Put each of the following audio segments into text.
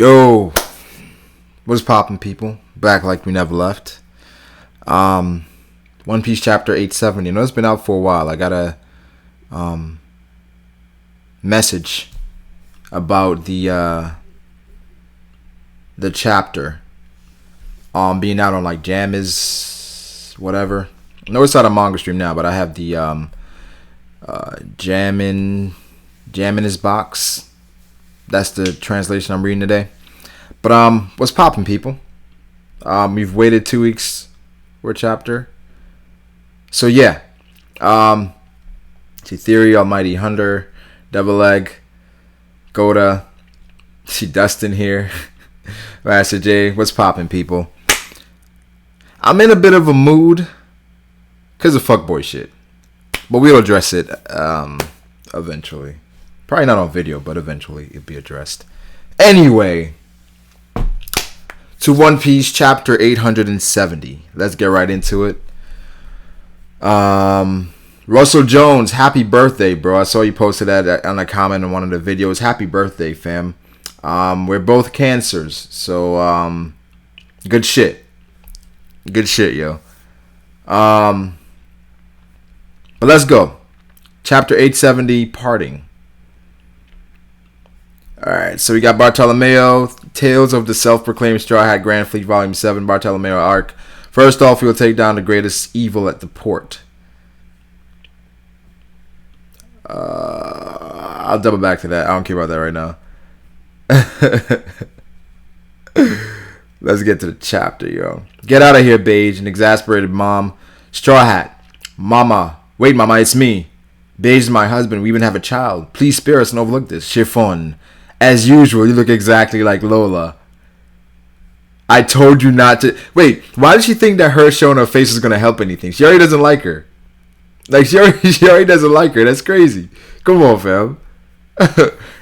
Yo, what's poppin', people? Back like we never left. One Piece chapter 870. You know, it's been out for a while. I got a message about the chapter being out on like Jam is whatever. No, it's not a manga stream now, but I have the Jam in his box. That's the translation I'm reading today. But what's poppin', people? We've waited 2 weeks for a chapter. So yeah. See Theory, Almighty Hunter, Double Egg, Goda. See Dustin here. Master J. What's poppin', people? I'm in a bit of a mood because of fuckboy shit. But we'll address it eventually. Probably not on video, but eventually it'll be addressed. Anyway, to One Piece chapter 870. Let's get right into it. Russell Jones, happy birthday, bro. I saw you posted that on a comment in one of the videos. Happy birthday, fam. We're both cancers, so good shit. Good shit, yo. But let's go. Chapter 870, Parting. Alright, so we got Bartolomeo, Tales of the Self-Proclaimed Straw Hat Grand Fleet, Volume 7, Bartolomeo Arc. First off, we will take down the greatest evil at the port. I'll double back to that. I don't care about that right now. Let's get to the chapter, yo. Get out of here, Beige, an exasperated mom. Straw Hat. Mama. Wait, Mama, it's me. Beige is my husband. We even have a child. Please spare us and overlook this. Chiffon. As usual, you look exactly like Lola. I told you not to. Wait, why did she think that her showing her face is going to help anything? She already doesn't like her. Like, she already doesn't like her. That's crazy. Come on, fam.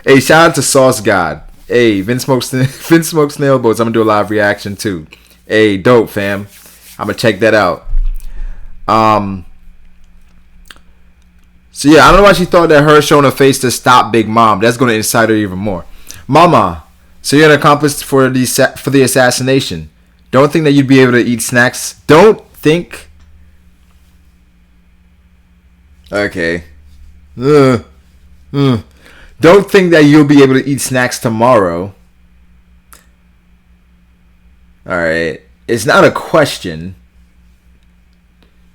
Hey, shout out to Sauce God. Hey, Vince smokes snail boats. I'm going to do a live reaction, too. Hey, dope, fam. I'm going to check that out. So yeah, I don't know why she thought that her showing her face to stop Big Mom. That's going to incite her even more. Mama, so you're an accomplice for the assassination. Don't think that you'd be able to eat snacks. Don't think. Okay. Don't think that you'll be able to eat snacks tomorrow. Alright. It's not a question.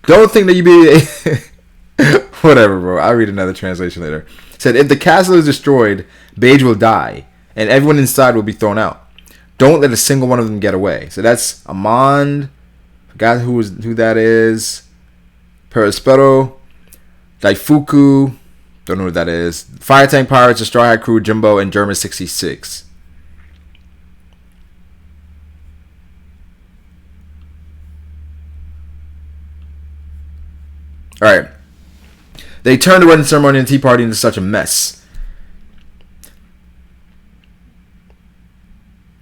Don't think that you'll be able Whatever, bro. I'll read another translation later. It said, if the castle is destroyed, Beige will die, and everyone inside will be thrown out. Don't let a single one of them get away. So that's Amand. Forgot who that is. Perispero. Daifuku. Don't know who that is. Fire Tank Pirates, the Straw Hat Crew, Jumbo, and German 66. Alright. They turned the wedding ceremony and tea party into such a mess.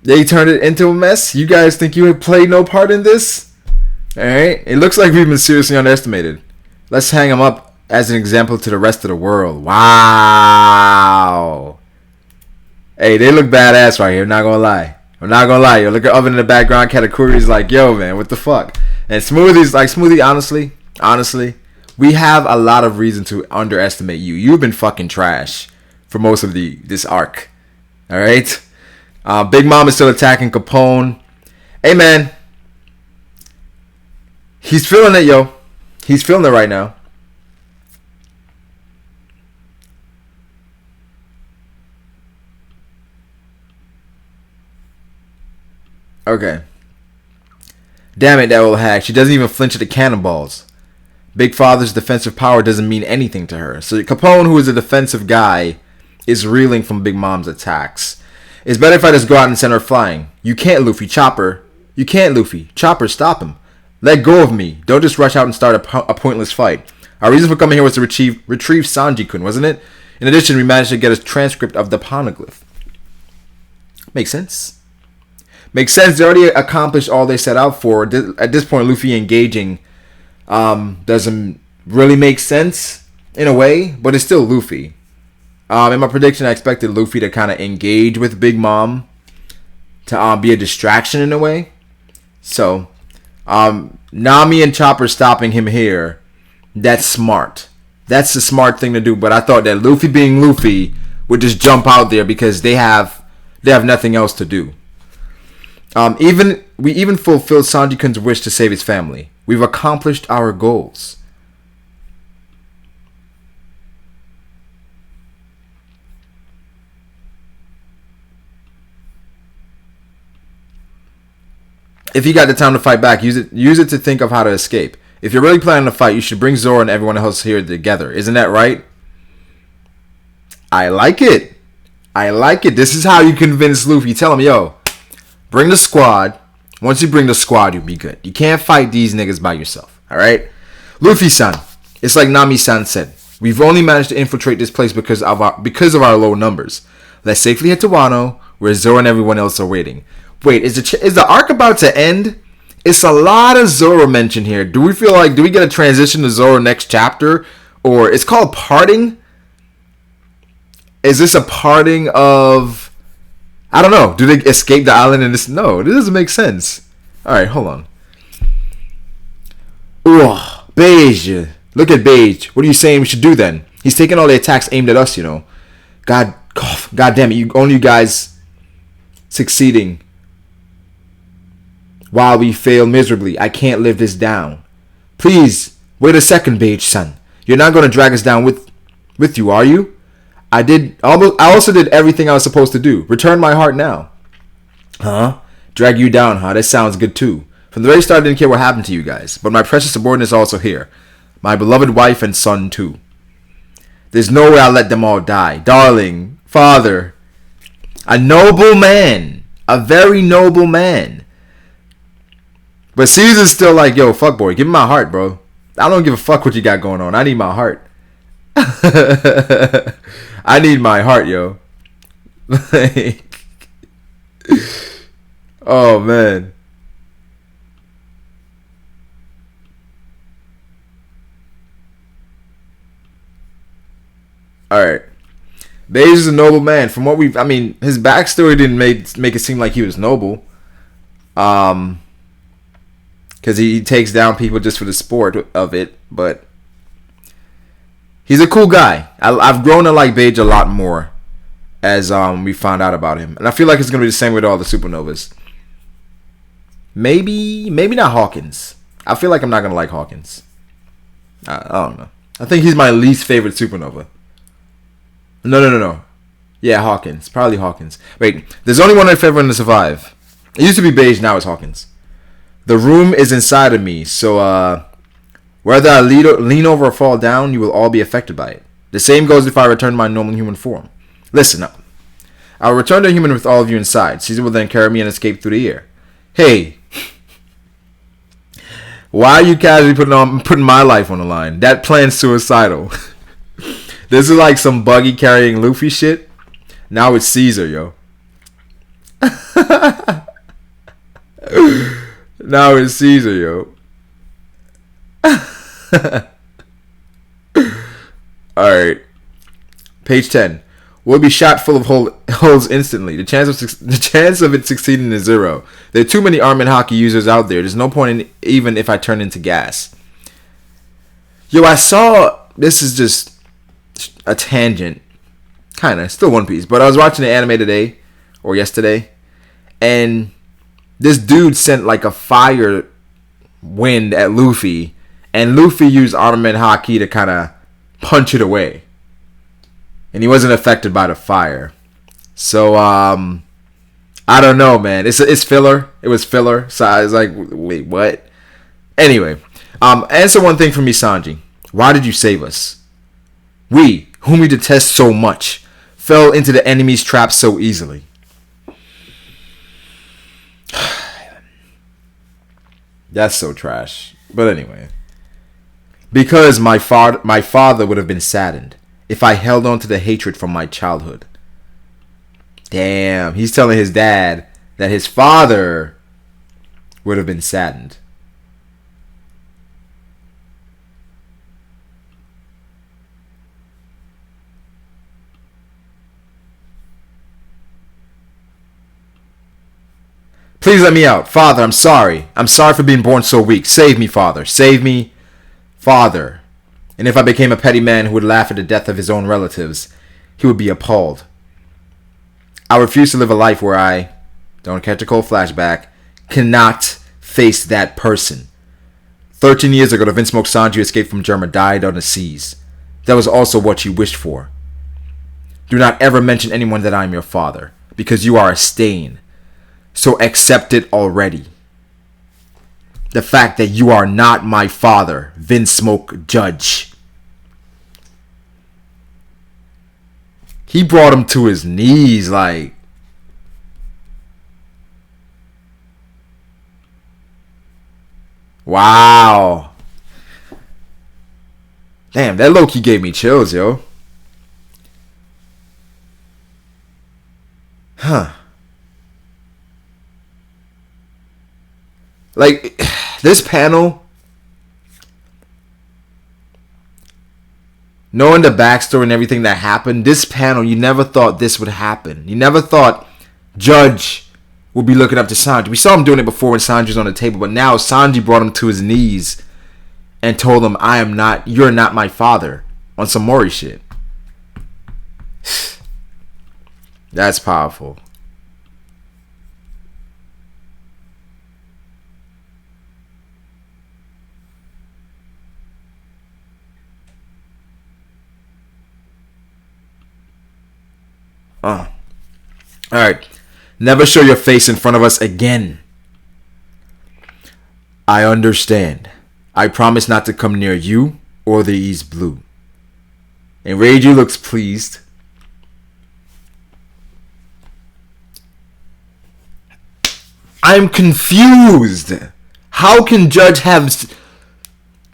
They turned it into a mess? You guys think you had played no part in this? Alright. It looks like we've been seriously underestimated. Let's hang them up as an example to the rest of the world. Wow. Hey, they look badass right here. Not gonna lie. I'm not gonna lie. Yo, look at Oven in the background. Katakuri's like, yo, man, what the fuck? And Smoothie, honestly, we have a lot of reason to underestimate you. You've been fucking trash for most of this arc. Alright? Big Mom is still attacking Capone. Hey, man. He's feeling it, yo. He's feeling it right now. Okay. Damn it, that old hag. She doesn't even flinch at the cannonballs. Big Father's defensive power doesn't mean anything to her. So Capone, who is a defensive guy, is reeling from Big Mom's attacks. It's better if I just go out and send her flying. You can't, Luffy. Chopper. You can't, Luffy. Chopper, stop him. Let go of me. Don't just rush out and start a pointless fight. Our reason for coming here was to retrieve Sanji-kun, wasn't it? In addition, we managed to get a transcript of the poneglyph. Makes sense. Makes sense. They already accomplished all they set out for. At this point, Luffy engaging doesn't really make sense in a way, but it's still Luffy. In my prediction, I expected Luffy to kind of engage with Big Mom to be a distraction in a way. So, Nami and Chopper stopping him here, that's smart. That's the smart thing to do. But I thought that Luffy being Luffy would just jump out there because they have nothing else to do. We even fulfilled Sanji-kun's wish to save his family. We've accomplished our goals. If you got the time to fight back, use it to think of how to escape. If you're really planning to fight, you should bring Zoro and everyone else here together. Isn't that right? I like it. I like it. This is how you convince Luffy. Tell him, yo, bring the squad. Once you bring the squad, you'll be good. You can't fight these niggas by yourself. Alright? Luffy-san, it's like Nami-san said. We've only managed to infiltrate this place because of our low numbers. Let's safely head to Wano, where Zoro and everyone else are waiting. Wait, is the arc about to end? It's a lot of Zoro mentioned here. Do we get a transition to Zoro next chapter? Or it's called parting? Is this a parting of... I don't know. Do they escape the island in this? No, this doesn't make sense. Alright, hold on. Ugh, Beige. Look at Beige. What are you saying we should do then? He's taking all the attacks aimed at us, you know. God damn it. You guys succeeding. While we fail miserably, I can't live this down. Please, wait a second, Beige-san. You're not going to drag us down with you, are you? I also did everything I was supposed to do. Return my heart now. Huh? Drag you down, huh? That sounds good too. From the very start, I didn't care what happened to you guys. But my precious subordinate is also here. My beloved wife and son too. There's no way I'll let them all die. Darling, father. A noble man. A very noble man. But Caesar's still like, yo, fuck boy, give me my heart, bro. I don't give a fuck what you got going on. I need my heart. I need my heart, yo. Oh, man. Alright. Beige is a noble man. From what his backstory didn't make it seem like he was noble. Because he takes down people just for the sport of it. But he's a cool guy. I've grown to like Beige a lot more as we found out about him. And I feel like it's going to be the same with all the supernovas. Maybe not Hawkins. I feel like I'm not going to like Hawkins. I don't know. I think he's my least favorite supernova. No. Yeah, Hawkins. Probably Hawkins. Wait, there's only one favorite to survive. It used to be Beige, now it's Hawkins. The room is inside of me, so whether I lean over or fall down, you will all be affected by it. The same goes if I return to my normal human form. Listen up. I'll return to human with all of you inside. Caesar will then carry me and escape through the air. Hey, why are you casually putting my life on the line? That plan's suicidal. This is like some buggy carrying Luffy shit. Now it's Caesar, yo. Now it's Caesar, yo. Alright. Page 10. We'll be shot full of holes instantly. The chance of it succeeding is 0. There are too many arm and hockey users out there. There's no point even if I turn into gas. Yo, I saw... This is just a tangent. Kinda. Still One Piece. But I was watching the anime today. Or yesterday. And... this dude sent like a fire wind at Luffy, and Luffy used armament haki to kind of punch it away, and he wasn't affected by the fire. So I don't know, man. It's filler. It was filler. So I was like, wait, what? Anyway, answer one thing for me, Sanji. Why did you save us? We, whom we detest so much, fell into the enemy's trap so easily. That's so trash. But anyway. Because my father would have been saddened if I held on to the hatred from my childhood. Damn. He's telling his dad that his father would have been saddened. Please let me out. Father, I'm sorry. I'm sorry for being born so weak. Save me, Father. Save me, Father. And if I became a petty man who would laugh at the death of his own relatives, he would be appalled. I refuse to live a life where I, don't catch a cold flashback, cannot face that person. 13 years ago, the Vince Smoke Sanji who escaped from Germa died on the seas. That was also what you wished for. Do not ever mention anyone that I am your father, because you are a stain. So accept it already. The fact that you are not my father, Vince Smoke Judge. He brought him to his knees like... Wow. Damn, that low-key gave me chills, yo. Huh. Like, this panel, knowing the backstory and everything that happened, this panel, you never thought this would happen. You never thought Judge would be looking up to Sanji. We saw him doing it before when Sanji was on the table, but now Sanji brought him to his knees and told him, you're not my father, on some Mori shit. That's powerful. Alright. Never show your face in front of us again. I understand. I promise not to come near you or the East Blue. And Reiji looks pleased. I'm confused. How can Judge have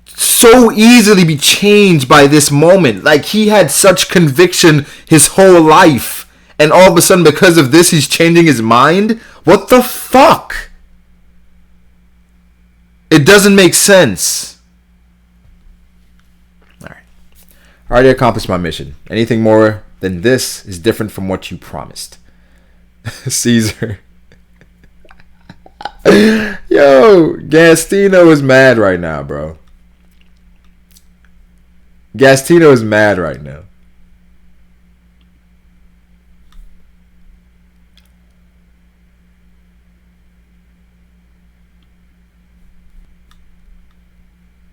so easily be changed by this moment? Like, he had such conviction his whole life. And all of a sudden, because of this, he's changing his mind? What the fuck? It doesn't make sense. Alright. I already accomplished my mission. Anything more than this is different from what you promised. Caesar. Yo, Gastino is mad right now, bro. Gastino is mad right now.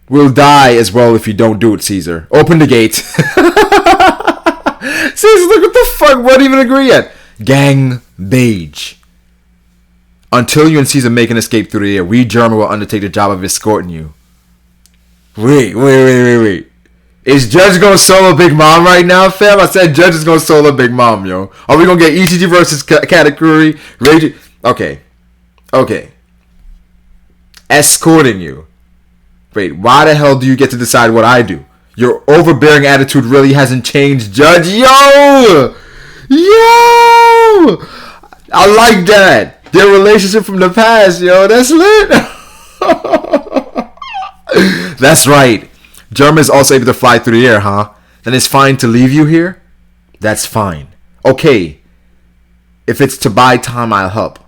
We'll die as well if you don't do it, Caesar. Open the gate. Caesar, look what the fuck. We won't even agree yet. Gang Beige. Until you and Caesar make an escape through the air, we German will undertake the job of escorting you. Wait. Is Judge gonna solo Big Mom right now, fam? I said Judge is gonna solo Big Mom, yo. Are we gonna get ECG versus Katakuri? Rage? Okay. Escorting you. Wait, why the hell do you get to decide what I do? Your overbearing attitude really hasn't changed, Judge. Yo! I like that. Their relationship from the past, yo. That's lit. That's right. Germa is also able to fly through the air, huh? Then it's fine to leave you here? That's fine. Okay. If it's to buy time, I'll help.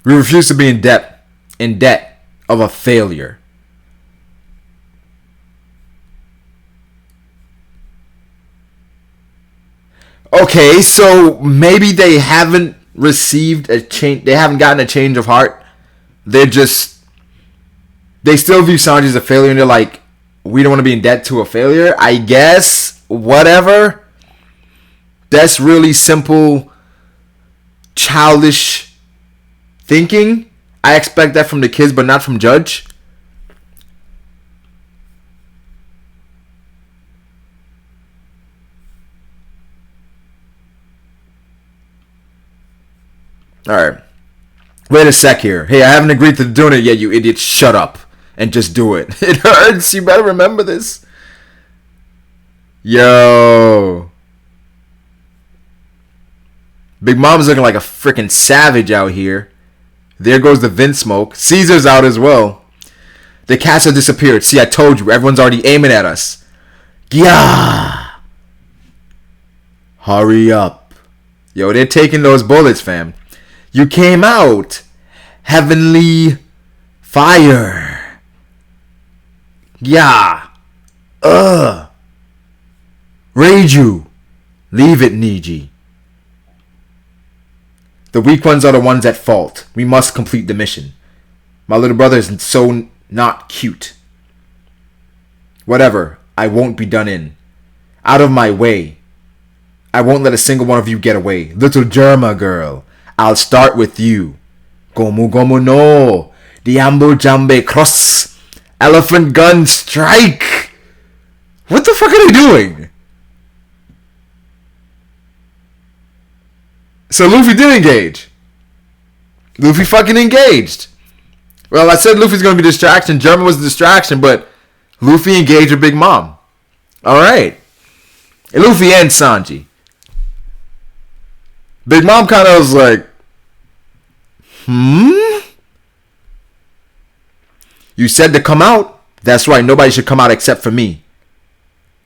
We refuse to be in debt of a failure. Okay, so maybe they haven't received a change. They haven't gotten a change of heart. They still view Sanji as a failure, and they're like, we don't want to be in debt to a failure. I guess, whatever. That's really simple, childish thinking. I expect that from the kids, but not from Judge. Alright. Wait a sec here. Hey, I haven't agreed to doing it yet, you idiot. Shut up. And just do it. It hurts. You better remember this. Yo. Big Mom's looking like a freaking savage out here. There goes the Vince smoke. Caesar's out as well. The cats have disappeared. See, I told you. Everyone's already aiming at us. Yeah. Hurry up. Yo, they're taking those bullets, fam. You came out. Heavenly fire. Yeah. Reiju. Leave it, Niji. The weak ones are the ones at fault. We must complete the mission. My little brother is so not cute. Whatever. I won't be done in. Out of my way. I won't let a single one of you get away. Little Germa girl. I'll start with you. Gomu Gomu no. Diambo Jambe cross. Elephant gun strike. What the fuck are they doing? So Luffy did engage. Luffy fucking engaged. Well, I said Luffy's going to be a distraction. Germa was a distraction, but Luffy engaged with Big Mom. Alright. And Luffy and Sanji. Big Mom kind of was like, You said to come out? That's right, nobody should come out except for me.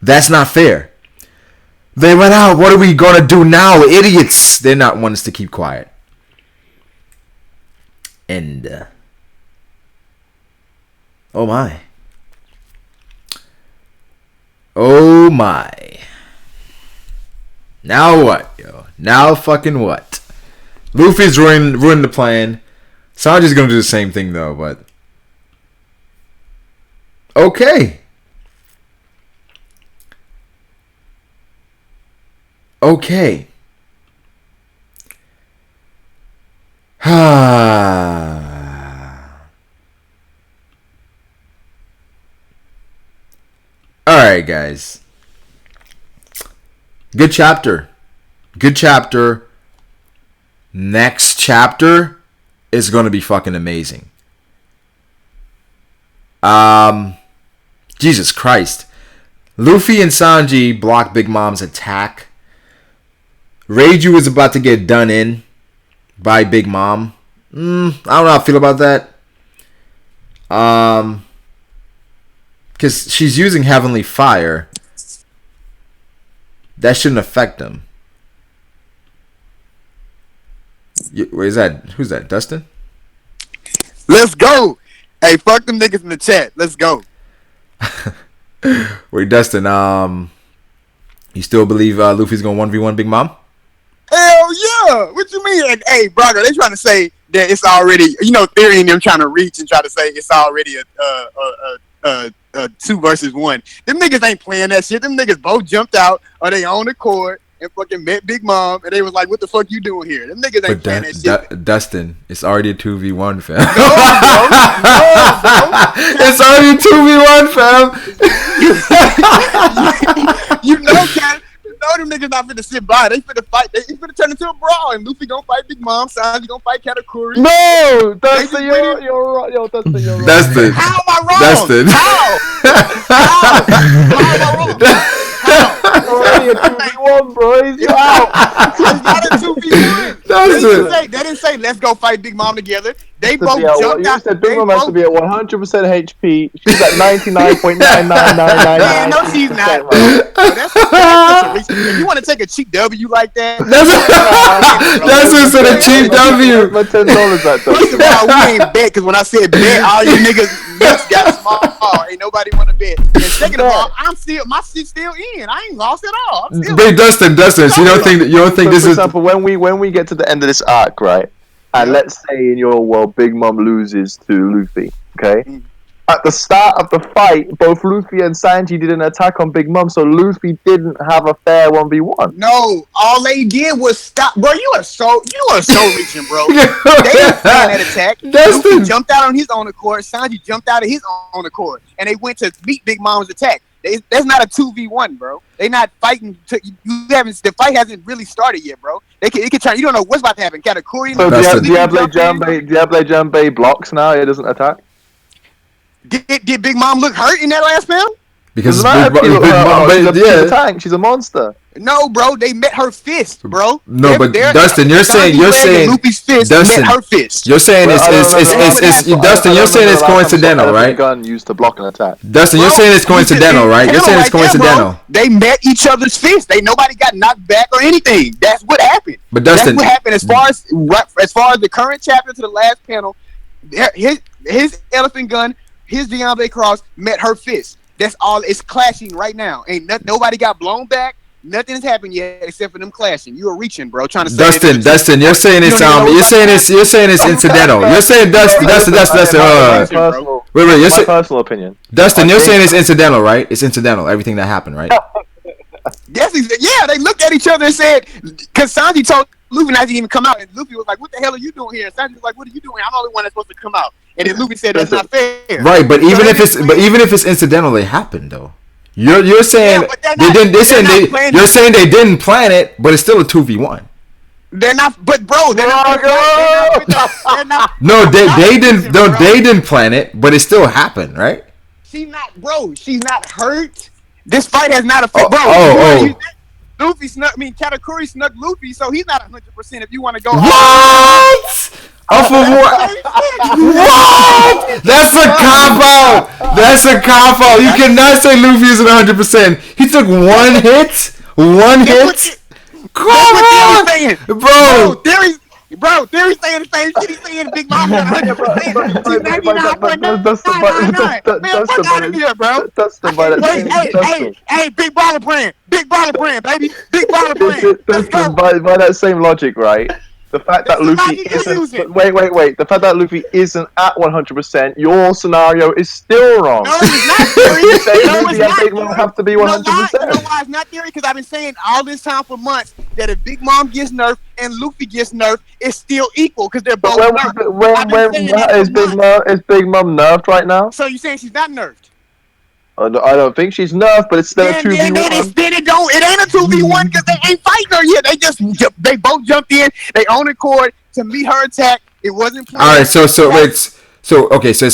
That's not fair. They went out. What are we going to do now? Idiots. They're not ones to keep quiet. And, oh my. Oh my. Now what, yo? Now fucking what? Luffy's ruined the plan. Sanji's going to do the same thing, though, but... Okay. Okay. Alright, guys. Good chapter. Good chapter. Next chapter is going to be fucking amazing. Jesus Christ. Luffy and Sanji block Big Mom's attack. Reiju is about to get done in by Big Mom. I don't know how I feel about that. Because she's using Heavenly Fire. That shouldn't affect him. Where is that? Who's that? Dustin? Let's go. Hey, fuck them niggas in the chat. Let's go. Wait, Dustin, you still believe Luffy's gonna 1v1 Big Mom? Hell yeah! What you mean? And, hey, Brago, they trying to say that it's already, Theory and them trying to reach and try to say it's already a 2 versus 1. Them niggas ain't playing that shit. Them niggas both jumped out of their own accord and fucking met Big Mom, and they was like, "What the fuck you doing here?" Them niggas ain't playing that shit. Dustin, it's already a 2v1, fam. No, bro. It's already a 2v1, fam. You know, Cat. Them niggas not finna sit by. They finna fight. They finna turn into a brawl. And Luffy gonna fight Big Mom. Sanji gonna fight Katakuri. No! Dustin, you're right. Yo, Dustin, you're right. Dustin. How am I wrong? Dustin. How am I wrong? It's already a 2v1, bro. He's out. It's not a 2v1. Dustin. They didn't say let's go fight Big Mom together. They both You jumped out. said Big Mom has to be at 100% HP. She's at 99.99999. Man, no, she's not. That's such a reach. If you want to take a cheap W like that, That's just a cheap W. My $10 that first of all, we ain't bet, because when I said bet, all you niggas got small. Ain't nobody want to bet. And second of all, my shit's still in. I ain't lost at all. Wait, Dustin, so you don't think this for is... example, when we get to the end of this arc, right? And let's say in your world, Big Mom loses to Luffy, okay? At the start of the fight, both Luffy and Sanji did an attack on Big Mom, so Luffy didn't have a fair 1v1. No, all they did was stop. Bro, you are so reaching, bro. They didn't plan that attack. Luffy jumped out on his own accord. Sanji jumped out of his own accord. And they went to meet Big Mom's attack. That's not a 2v1, bro. They not fighting. The fight hasn't really started yet, bro. It can turn. You don't know what's about to happen. Katakuri. So Diable Jambe blocks now. It doesn't attack. Did Big Mom look hurt in that last round? Because she's a tank. She's a monster. No, bro, they met her fist, bro. No, but Dustin, you're saying Luffy's fist Dustin, met her fist. You're saying it's Dustin. You're saying it's coincidental, right? Gun used to block an attack. Dustin, you're saying it's coincidental, right? You're saying it's coincidental. They met each other's fists. Nobody got knocked back or anything. That's what happened. But Dustin, that's what happened as far as the current chapter to the last panel. His elephant gun, his Diamante cross met her fist. That's all. It's clashing right now. Nobody got blown back. Nothing has happened yet except for them clashing. You are reaching, bro. Trying to say Dustin, you're saying it's incidental. You're saying Dustin. Wait. My personal opinion. Dustin, you're saying it's incidental, right? It's incidental. Everything that happened, right? Yes, yeah. They looked at each other and said, because Sanji told Luffy not to even come out, and Luffy was like, "What the hell are you doing here?" And Sanji was like, "What are you doing? I'm the only one that's supposed to come out." And then Luffy said, "That's not fair." Right, but even if it's incidental, it happened though. You're saying they didn't. You're saying they didn't plan it, but it's still a 2v1. They're not. But bro, they're not. No, they didn't. No, they didn't plan it, but it still happened, right? She's not hurt. This fight has not affected. Luffy snuck. Katakuri snuck Luffy, so he's not 100%. If you want to go. What? Off of what? What? That's a cop out. You cannot say Luffy isn't 100%. He took one hit. Come on, bro. Theory's saying the same shit. He's saying Big Mom 100%. Hey, Big Baller Brand, baby, Big Baller Brand. By that same logic, right? The fact that Luffy isn't wait. The fact that Luffy isn't at 100%, your scenario is still wrong. No, it's not theory. Luffy and Big Mom have to be 100%. You know why it's not theory? Because I've been saying all this time for months that if Big Mom gets nerfed and Luffy gets nerfed, it's still equal because they're both nerfed. Is Big Mom nerfed right now? So you're saying she's not nerfed? I don't think she's nerfed, but it's still a 2v1. Then it ain't a 2v1 because they ain't fighting her yet. They both jumped in. They own accord to meet her attack. It wasn't planned. All right, so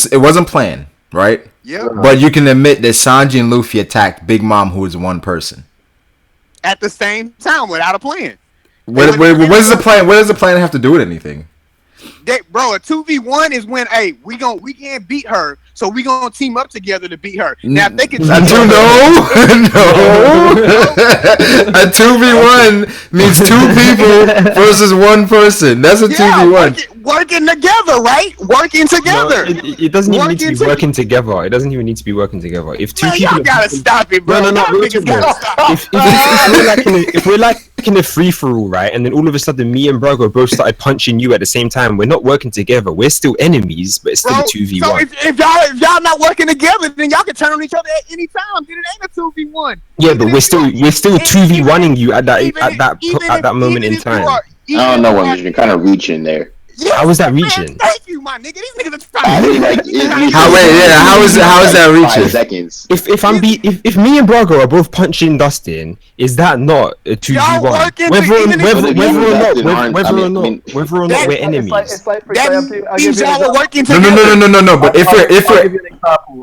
it wasn't planned, right? Yeah. But you can admit that Sanji and Luffy attacked Big Mom, who is one person, at the same time without a plan. What does the plan? What does the plan have to do with anything? Bro, a 2v1 is when we can't beat her, so we gonna team up together to beat her. Now if they can no. A 2v1 means two people versus one person. That's a 2v1. Working together, right? Working together. No, it doesn't even need to be working together. It doesn't even need to be working together. If two people, y'all gotta stop it, bro. No. If we're like in a free for all, right, and then all of a sudden me and Brago both started punching you at the same time, we're not working together. We're still enemies, but it's still a 2v1. So if y'all not working together, then y'all can turn on each other at any time. Then it ain't a 2v1. Yeah, but we're still 2v1ing you at that moment in time. I don't know what you're kind of reaching there. Yes, how was that reaching? Thank you, my nigga. These niggas are trying how is that reaching? 5 seconds. If me and Brago are both punching Dustin, is that not a 2v1? Whether or not we're enemies. That means y'all are working together. No. But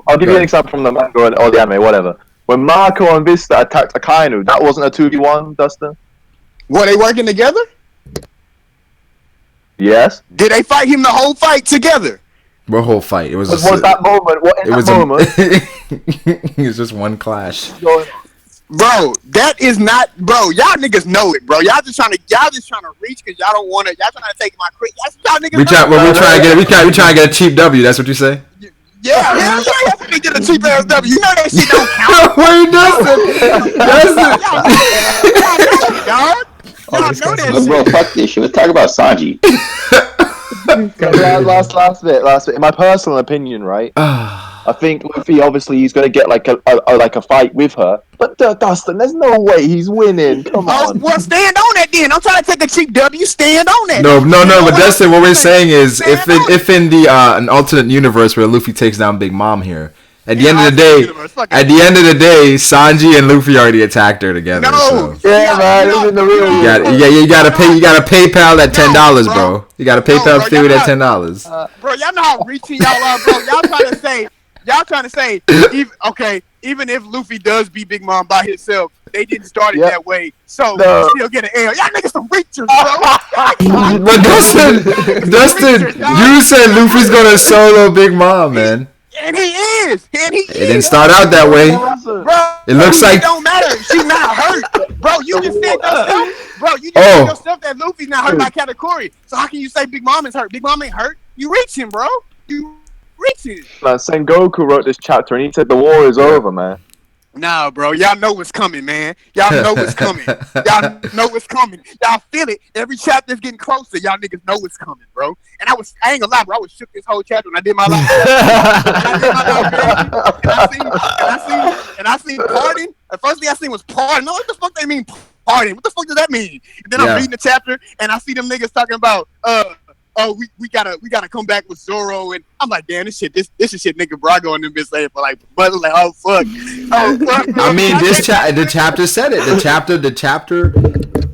I'll give you an example from the manga or the anime, whatever. When Marco and Vista attacked Akainu, that wasn't a 2v1, Dustin. Were they working together? Yes. Did they fight him the whole fight together? What whole fight? It was that moment. It was just one clash. Bro, that is not, bro. Y'all niggas know it, bro. Y'all just trying to reach because y'all don't want to. Y'all trying to take my credit. Y'all niggas. We trying to get a cheap W. That's what you say. Yeah, y'all get a cheap ass W. You know that shit don't count. Wait, Dustin. Dog. Y'all know that shit. Bro, fuck this shit. Let's talk about Sanji. last bit. In my personal opinion, right? I think Luffy obviously he's gonna get like a fight with her, but Dustin, there's no way he's winning. Come on. Well, stand on that then. I'm trying to take a cheap W. Stand on that. No. But Dustin, what we're saying is, if in the an alternate universe where Luffy takes down Big Mom here. At the end of the day, Sanji and Luffy already attacked her together. No, so. Man, this is the real. You gotta PayPal that $10, bro. You gotta PayPal Theory that $10. Bro, y'all know how reaching y'all are, bro. Y'all trying to say, even if Luffy does beat Big Mom by himself, they didn't start it that way, so No. still get an L. Y'all niggas some reachers, bro. But Dustin, you said Luffy's gonna solo Big Mom, man. And he is. It didn't start out that way. Bro, It looks like it don't matter. She's not hurt. Bro, you just said yourself. Bro, you just said yourself that Luffy's not hurt by Katakuri. So how can you say Big Mom is hurt? Big Mom ain't hurt. You reaching, bro. You reaching. Sengoku wrote this chapter and he said the war is over, man. Nah, bro. Y'all know what's coming, man. Y'all know what's coming. Y'all know what's coming. Y'all feel it. Every chapter's getting closer. Y'all niggas know what's coming, bro. And I ain't gonna lie, bro. I was shook this whole chapter when I did my life. And I seen Pardon. The first thing I seen was Pardon. No, what the fuck they mean Pardon? What the fuck does that mean? And then I'm reading the chapter and I see them niggas talking about we gotta come back with Zoro, and I'm like, damn, this is shit nigga Brago and them been saying for like, but like, oh fuck. I mean, the chapter said it. The chapter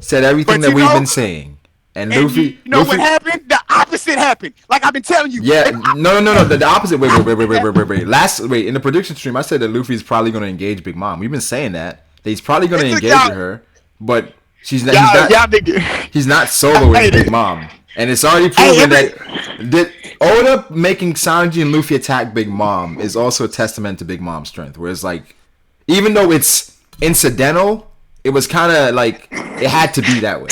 said everything that we've been saying. And Luffy, you know what happened? The opposite happened. Like I've been telling you. Yeah, no. The opposite. Wait. Wait. In the prediction stream, I said that Luffy's probably gonna engage Big Mom. We've been saying that he's probably gonna engage with her, but he's not soloing Big Mom. And it's already proven that Oda making Sanji and Luffy attack Big Mom is also a testament to Big Mom's strength. Whereas, like, even though it's incidental, it was kind of like it had to be that way.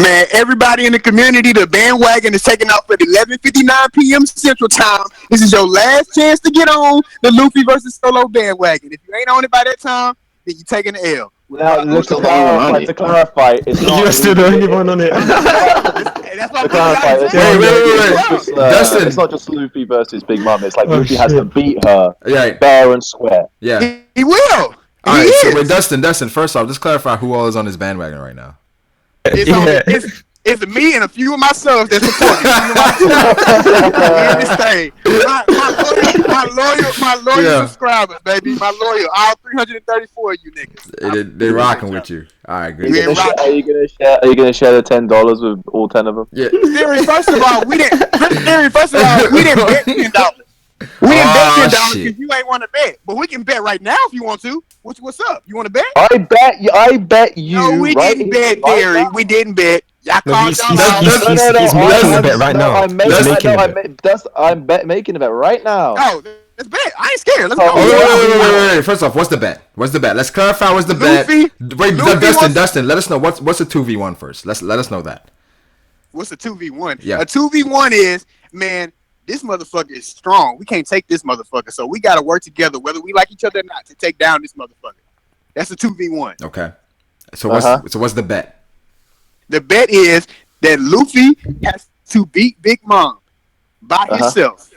Man, everybody in the community, the bandwagon is taking off at 11:59 p.m. Central Time. This is your last chance to get on the Luffy versus Solo bandwagon. If you ain't on it by that time, then you're taking the L. Now, to clarify, it's not. You're still the only one on it. That's what Wait. Dustin, it's not just Luffy versus Big Mom. It's like Luffy has to beat her fair and square. Yeah, he will. All right, so wait, Dustin. First off, just clarify who all is on his bandwagon right now. It's me and a few of my subs that support me. My loyal subscribers, baby. My loyal, all 334 of you niggas. They rocking with you. All right, good. Are you gonna share the $10 with all 10 of them? Yeah. First of all, we didn't bet $10. We didn't bet $10 because you ain't want to bet, but we can bet right now if you want to. What's up? You want to bet? I bet you. No, we didn't bet, Terry. We didn't bet. Y'all he's making a bet right now. I'm making a bet right now. Oh, let's bet. I ain't scared. Let's go. Wait. First off, what's the bet? Let's clarify what's the bet. Wait, Dustin, let us know what's a 2v1 first. Let us know that. What's a 2v1? Yeah. A 2v1 is, man, this motherfucker is strong. We can't take this motherfucker, so we got to work together, whether we like each other or not, to take down this motherfucker. That's a 2v1. Okay. So what's the bet? The bet is that Luffy has to beat Big Mom by himself.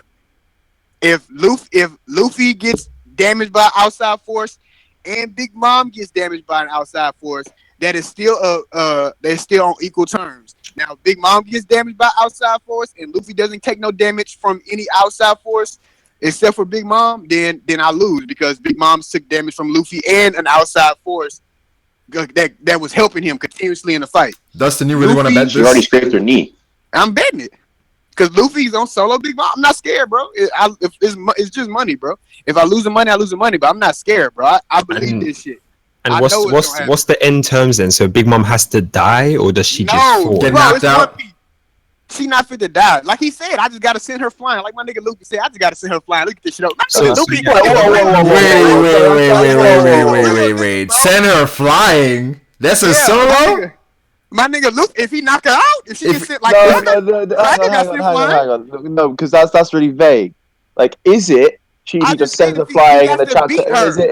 If Luffy gets damaged by outside force and Big Mom gets damaged by an outside force, that is still they're still on equal terms. Now, if Big Mom gets damaged by outside force and Luffy doesn't take no damage from any outside force except for Big Mom, then I lose because Big Mom took damage from Luffy and an outside force that was helping him continuously in the fight. Dustin, you really want to bet this? She already scraped her knee. I'm betting it because Luffy's on solo Big Mom. I'm not scared, bro. It's just money, bro. If I lose the money, I lose the money, but I'm not scared, bro. I believe this shit. And what's the end terms then? So Big Mom has to die, or does she just fall? Get knocked out? She not fit to die. Like he said, I just gotta send her flying. Like my nigga Luffy said, I just gotta send her flying. Look at this shit up. Wait. Send her flying? That's a solo? My nigga Luffy, if he knock her out, if she gets sent like hang on. No, because that's really vague. Like, is it? He just sends her flying in the chapter.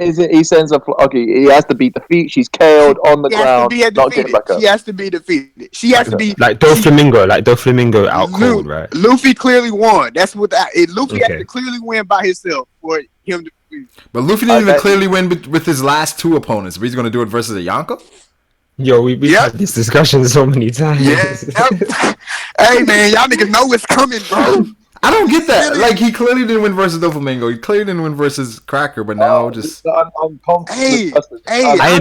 Is it? He sends her. Okay, he has to beat the feet. She's KO'd on the ground. Not getting back up. She has to be defeated. She has to be like Doflamingo out cold, right? Luffy clearly won. That's what Luffy has to clearly win by himself for him to win. But Luffy didn't even clearly win with his last two opponents. But he's gonna do it versus a Yonko. Yo, we've had this discussion so many times. Yeah. Hey man, y'all niggas know what's coming, bro. I don't get that. Like, he clearly didn't win versus Doflamingo. He clearly didn't win versus Cracker, but now just... I'm confident. I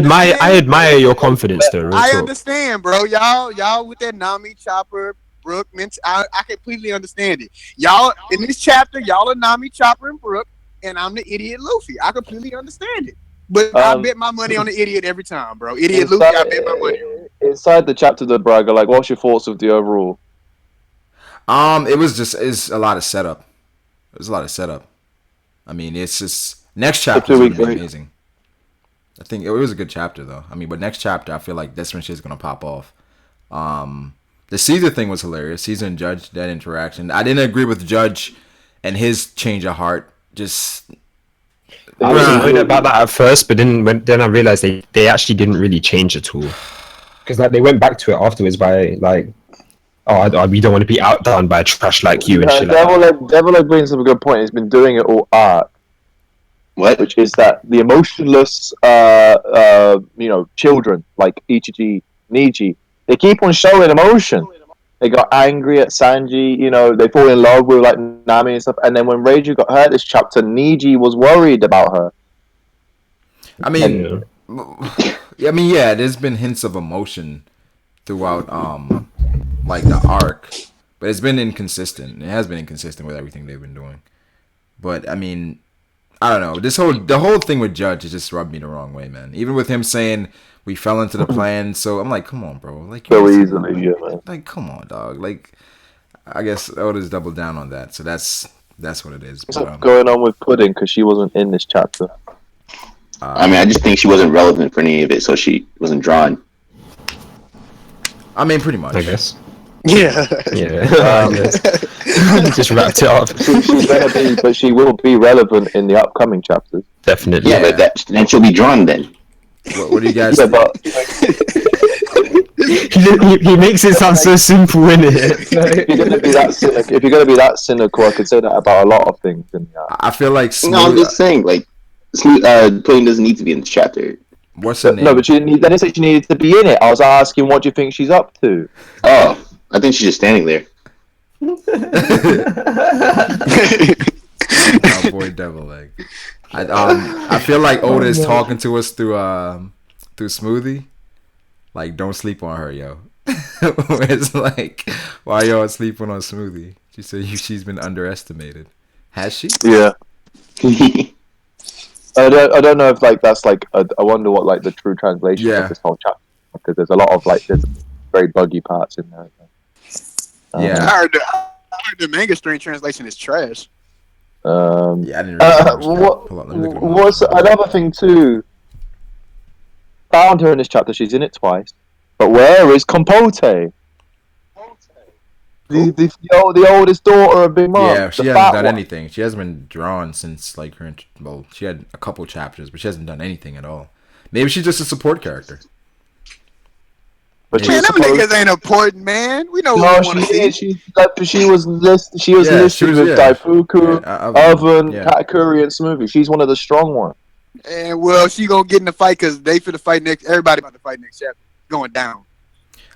admire your confidence, though. I understand, bro. Y'all with that Nami, Chopper, Brook, I completely understand it. Y'all, in this chapter, y'all are Nami, Chopper, and Brook, and I'm the idiot Luffy. I completely understand it. But I bet my money on the idiot every time, bro. Idiot Luffy, I bet my money on. Inside the chapter, the Brago, like, what's your thoughts of the overall? It's a lot of setup. It was a lot of setup. I mean, it's just next chapter is gonna be amazing. I think it was a good chapter though. I mean, but next chapter, I feel like that's when shit's gonna pop off. The Caesar thing was hilarious. Caesar and Judge, that interaction. I didn't agree with Judge and his change of heart. Just I was annoyed about that at first, but then I realized they actually didn't really change at all. Because like they went back to it afterwards by like, we don't want to be outdone by a trash like you and shit. Devil brings up a good point. He's been doing it all art. What? Which is that the emotionless, children like Ichiji, Niji, they keep on showing emotion. They got angry at Sanji, they fall in love with like Nami and stuff. And then when Reiju got hurt this chapter, Niji was worried about her. I mean, there's been hints of emotion throughout, like the arc, but it's been inconsistent. It has been inconsistent with everything they've been doing. But I mean, I don't know. The whole thing with Judge has just rubbed me the wrong way, man. Even with him saying we fell into the plan, so I'm like, come on, bro. Like so easily, yeah, man. Like, come on, dog. Like, I guess Oda's doubled down on that. So that's what it is. What's going on with Pudding? Because she wasn't in this chapter. I mean, I just think she wasn't relevant for any of it, so she wasn't drawn. I mean, pretty much. I guess. Yeah. Just wrapped it up. She's gonna be, but she will be relevant in the upcoming chapters. Definitely. Yeah, but then she'll be drawn then. What do you guys think? He makes it sound so simple, innit? If you're gonna be that cynical, I could say that about a lot of things. I feel like no, I'm just saying, like, Pudding doesn't need to be in this chapter. What's her name? No, but I didn't say she needed to be in it. I was asking, what do you think she's up to? Oh, I think she's just standing there. Oh boy, devil egg. I feel like Oda is talking to us through Smoothie. Like, don't sleep on her, yo. It's like, why y'all sleeping on Smoothie? She said she's been underestimated. Has she? Yeah. I don't know if like that's like I wonder what like the true translation of this whole chapter, because there's a lot of like there's very buggy parts in there. I heard the manga string translation is trash. I didn't really what's another thing too? Found her in this chapter. She's in it twice. But where is Compote? The oldest daughter of Big Mom. Yeah, she hasn't done anything. She hasn't been drawn since like she had a couple chapters, but she hasn't done anything at all. Maybe she's just a support character. But man, them niggas ain't important, man. We know no, what we want to see. She was listed with Daifuku, Oven, Katakuri, and Smoothie. She's one of the strong ones. And well, she gonna get in the fight because they finna fight next. Everybody about to fight next chapter. Going down.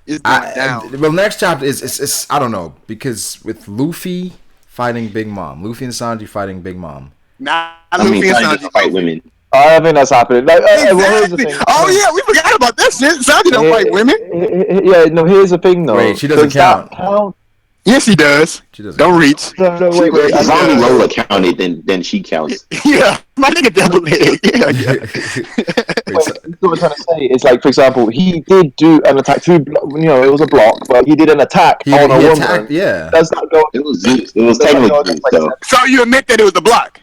It's going down. Well, next chapter is I don't know, because with Luffy fighting Big Mom, Luffy and Sanji fighting Big Mom. Luffy and Sanji fight women. I don't think that's happening. Like, exactly. We forgot about that shit. Sanji don't fight women. Yeah, no. Here's the thing, though. Wait, she doesn't count. Yes, he does. She doesn't. Don't reach. No, wait. As long as Lola counted, then she counts. Yeah, my nigga double leg. What I'm trying to say is, like, for example, he did do an attack through. It was a block, but he did an attack on a woman. Yeah. Does that go? It was technically. So you admit that it was a block?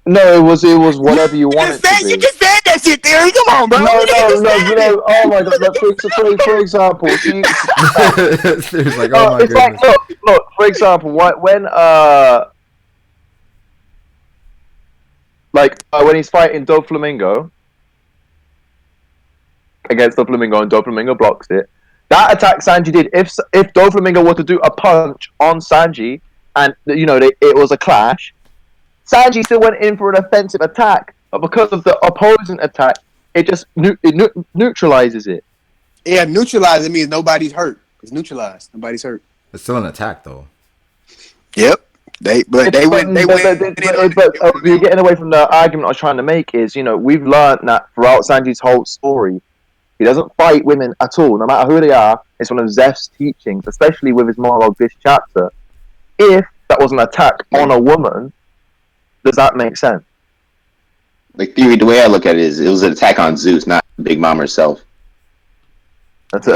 No, it was whatever you wanted to be. You just said that shit, Theory. Come on, bro. No. Oh my god. For example, it's like, oh my it's goodness. Like, look. For example, when he's fighting Doflamingo against Doflamingo and Doflamingo blocks it. That attack Sanji did. If Doflamingo were to do a punch on Sanji, and it was a clash, Sanji still went in for an offensive attack, but because of the opposing attack, it just neutralizes it. Yeah, neutralizing means nobody's hurt. It's neutralized. Nobody's hurt. It's still an attack, though. Yep. But you're getting away from the argument I was trying to make. Is we've learned that throughout Sanji's whole story, he doesn't fight women at all, no matter who they are. It's one of Zeph's teachings, especially with his monologue this chapter. If that was an attack on a woman, does that make sense? Like theory, the way I look at it is, it was an attack on Zeus, not Big Mom herself. That's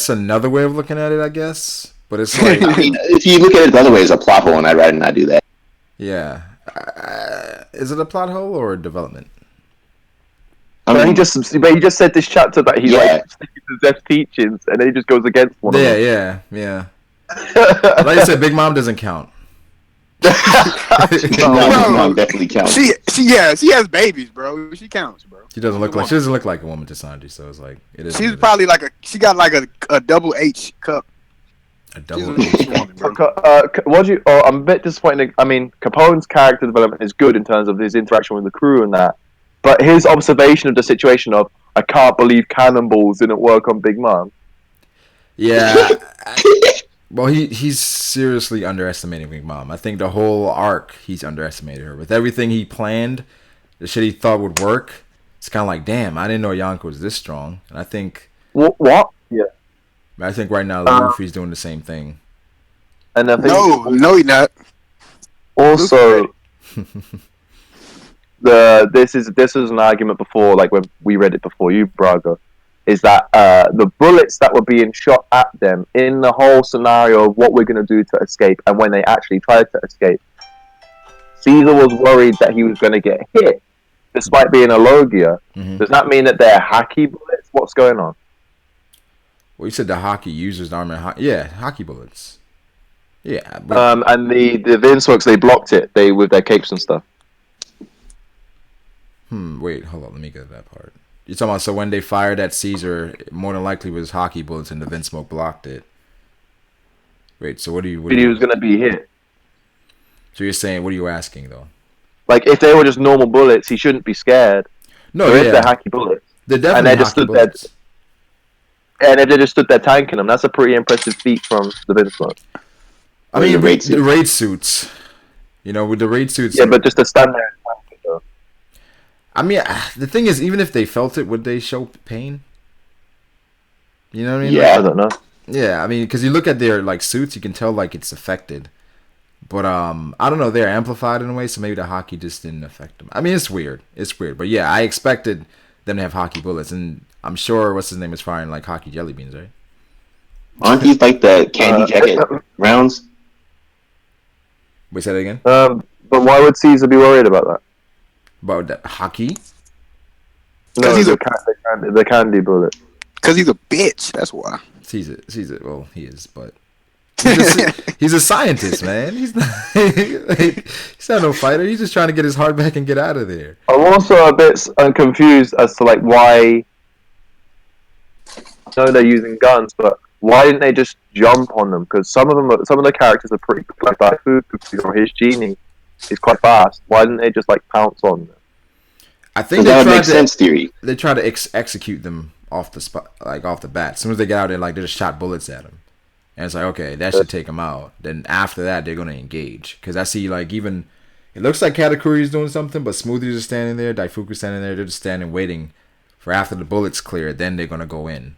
another way of looking at it, I guess. But it's like, I mean, if you look at it the other way, it's a plot hole, and I'd rather not do that. yeah, is it a plot hole or a development? But he just said this chapter that he like sticking to Zeth's teachings, and then he just goes against one. Yeah. Like I said, Big Mom doesn't count. No, Big Mom definitely counts. She has babies, bro. She counts, bro. She doesn't look like a woman to Sanji, so it's like it is. She's probably she got like a double H cup. A double H cup. I'm a bit disappointed. I mean, Capone's character development is good in terms of his interaction with the crew and that. But his observation of the situation of, I can't believe cannonballs didn't work on Big Mom. Yeah. Well, he's seriously underestimating Big Mom. I think the whole arc, he's underestimated her. With everything he planned, the shit he thought would work, it's kind of like, damn, I didn't know Yonko was this strong. And I think... What? Yeah. I think right now Luffy's doing the same thing. And I think No, he's not. Also... This is an argument before, like when we read it before you, Brago, is that the bullets that were being shot at them in the whole scenario of what we're going to do to escape, and when they actually tried to escape, Caesar was worried that he was going to get hit, despite being a Logia. Mm-hmm. Does that mean that they're Haki bullets? What's going on? Well, you said the Haki users armor. Yeah, Haki bullets. Yeah. And the Vinsworks, they blocked it. With their capes and stuff. Wait, hold on. Let me get to that part. You're talking about, so when they fired at Caesar, more than likely was Haki bullets and the Vinsmoke blocked it. Wait, so what do you... He was going to be hit. So you're saying, what are you asking, though? Like, if they were just normal bullets, he shouldn't be scared. No, they're Haki bullets. They're definitely Haki bullets. And if they just stood there tanking them, that's a pretty impressive feat from the Vinsmoke. I mean, the raid suits. You know, with the raid suits... Yeah, but just to stand there... I mean, the thing is, even if they felt it, would they show pain? You know what I mean? Yeah, I don't know. Yeah, I mean, because you look at their like suits, you can tell like it's affected. But I don't know, they're amplified in a way, so maybe the Haki just didn't affect them. I mean, it's weird. But yeah, I expected them to have Haki bullets, and I'm sure what's his name is firing like Haki jelly beans, right? Aren't these like the candy jacket rounds? Wait, say that again. But why would Caesar be worried about that? About that Haki? No, he's the candy bullet. Because he's a bitch. That's why. Caesar. Well, he is, but he's a scientist, man. He's not no fighter. He's just trying to get his heart back and get out of there. I'm also a bit confused as to like why. I know they're using guns, but why didn't they just jump on them? Because some of the characters are pretty quick. Like his genie is quite fast. Why didn't they just like pounce on them? I think that would make sense. Theory. They try to execute them off the spot, like off the bat. As soon as they get out there, like they just shot bullets at them, and it's like, okay, that should take them out. Then after that, they're gonna engage. Because I see like even it looks like Katakuri's doing something, but Smoothie's just standing there, Daifuku's standing there. They're just standing waiting for after the bullets clear. Then they're gonna go in.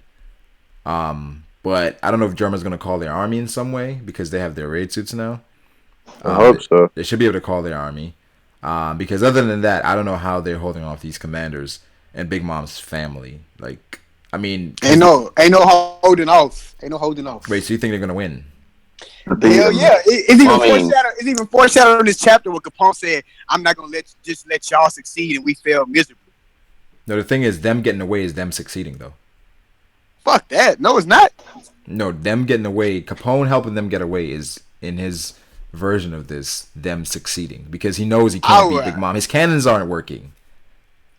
But I don't know if Germa's gonna call their army in some way because they have their raid suits now. I hope so. They should be able to call their army. Because other than that, I don't know how they're holding off these commanders and Big Mom's family. Like, I mean, ain't no holding off. Wait, so you think they're gonna win? Hell yeah! It's even foreshadowed in this chapter where Capone said, "I'm not gonna let y'all succeed and we fail miserably." No, the thing is, them getting away is them succeeding, though. Fuck that! No, it's not. No, them getting away, Capone helping them get away is in his version of this them succeeding because he knows he can't beat Big Mom. His cannons aren't working.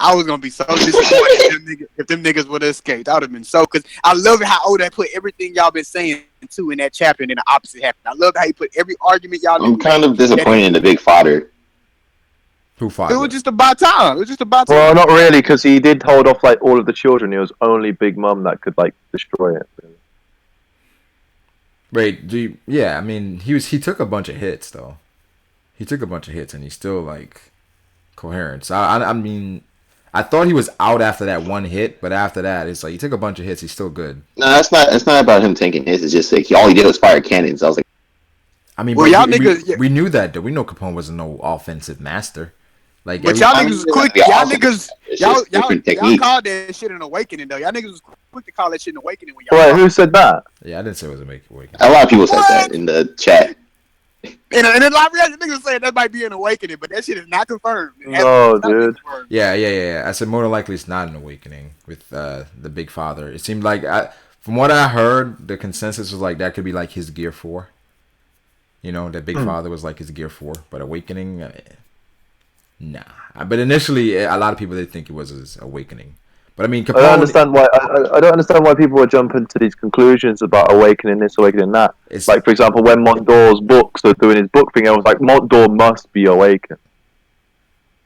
I was gonna be so disappointed if them niggas would have escaped. I would have been so, because I love it how Oda put everything y'all been saying too in that chapter, and then the opposite happened. I love how he put every argument y'all. I'm kind of disappointed in the big fodder. Who fought? It was just about time. Well, not really, because he did hold off like all of the children. It was only Big Mom that could like destroy it. Really. Wait, yeah, I mean, he took a bunch of hits though. He took a bunch of hits and he's still like coherent. So I mean, I thought he was out after that one hit, but after that, it's like he took a bunch of hits. He's still good. No, it's not about him taking hits. It's just like all he did was fire cannons. I was like, I mean, well, y'all niggas, we knew that. Though. We know Capone wasn't no offensive master. Like, but y'all niggas was quick. Y'all called that shit an awakening though. Y'all niggas was quick to call that shit an awakening when y'all. Wait, who said that? Yeah, I didn't say it was a awakening. A lot of people said that in the chat. And a lot of niggas saying that might be an awakening, but that shit is not confirmed. No, dude. Yeah. I said more than likely it's not an awakening with the Big Father. It seemed like, from what I heard, the consensus was like that could be like his Gear 4. You know, that Big Father was like his Gear 4, but awakening, nah. But initially, a lot of people did think it was his awakening. But I mean, Capone, I don't understand why. I don't understand why people are jumping to these conclusions about awakening this, awakening that. Like, for example, when Mondor's books are doing his book thing, I was like, Mondor must be awakened.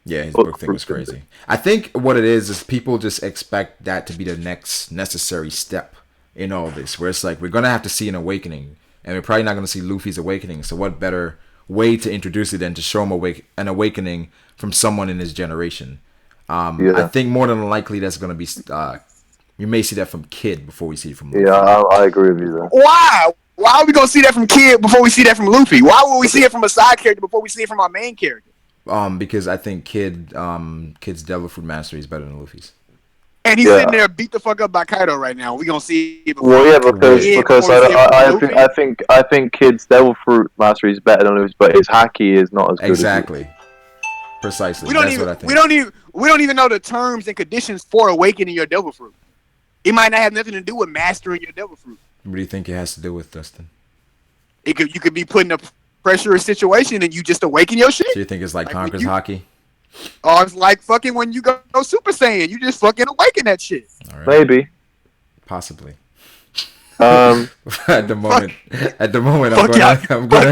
Yeah, his book thing was crazy. I think what it is people just expect that to be the next necessary step in all this, where it's like we're gonna have to see an awakening, and we're probably not gonna see Luffy's awakening. So what better way to introduce it than to show him an awakening from someone in his generation? I think more than likely that's going to be you may see that from Kid before we see it from Luffy. Yeah, I agree with you there. Why are we going to see that from Kid before we see that from Luffy? Why would we see it from a side character before we see it from our main character? Because I think Kid's Devil Fruit Mastery is better than Luffy's. And he's sitting there beat the fuck up by Kaido right now. We going to see it before. Well, yeah, because I think Kid's Devil Fruit Mastery is better than Luffy's, but his haki is not as good. Exactly. Precisely. What I think. We don't even know the terms and conditions for awakening your Devil Fruit. It might not have nothing to do with mastering your Devil Fruit. What do you think it has to do with, Dustin? You could be put in a pressurous situation and you just awaken your shit. So you think it's like Conqueror's haki? Oh, it's like fucking when you go Super Saiyan. You just fucking awaken that shit. All right. Maybe. Possibly. At the moment, I'm gonna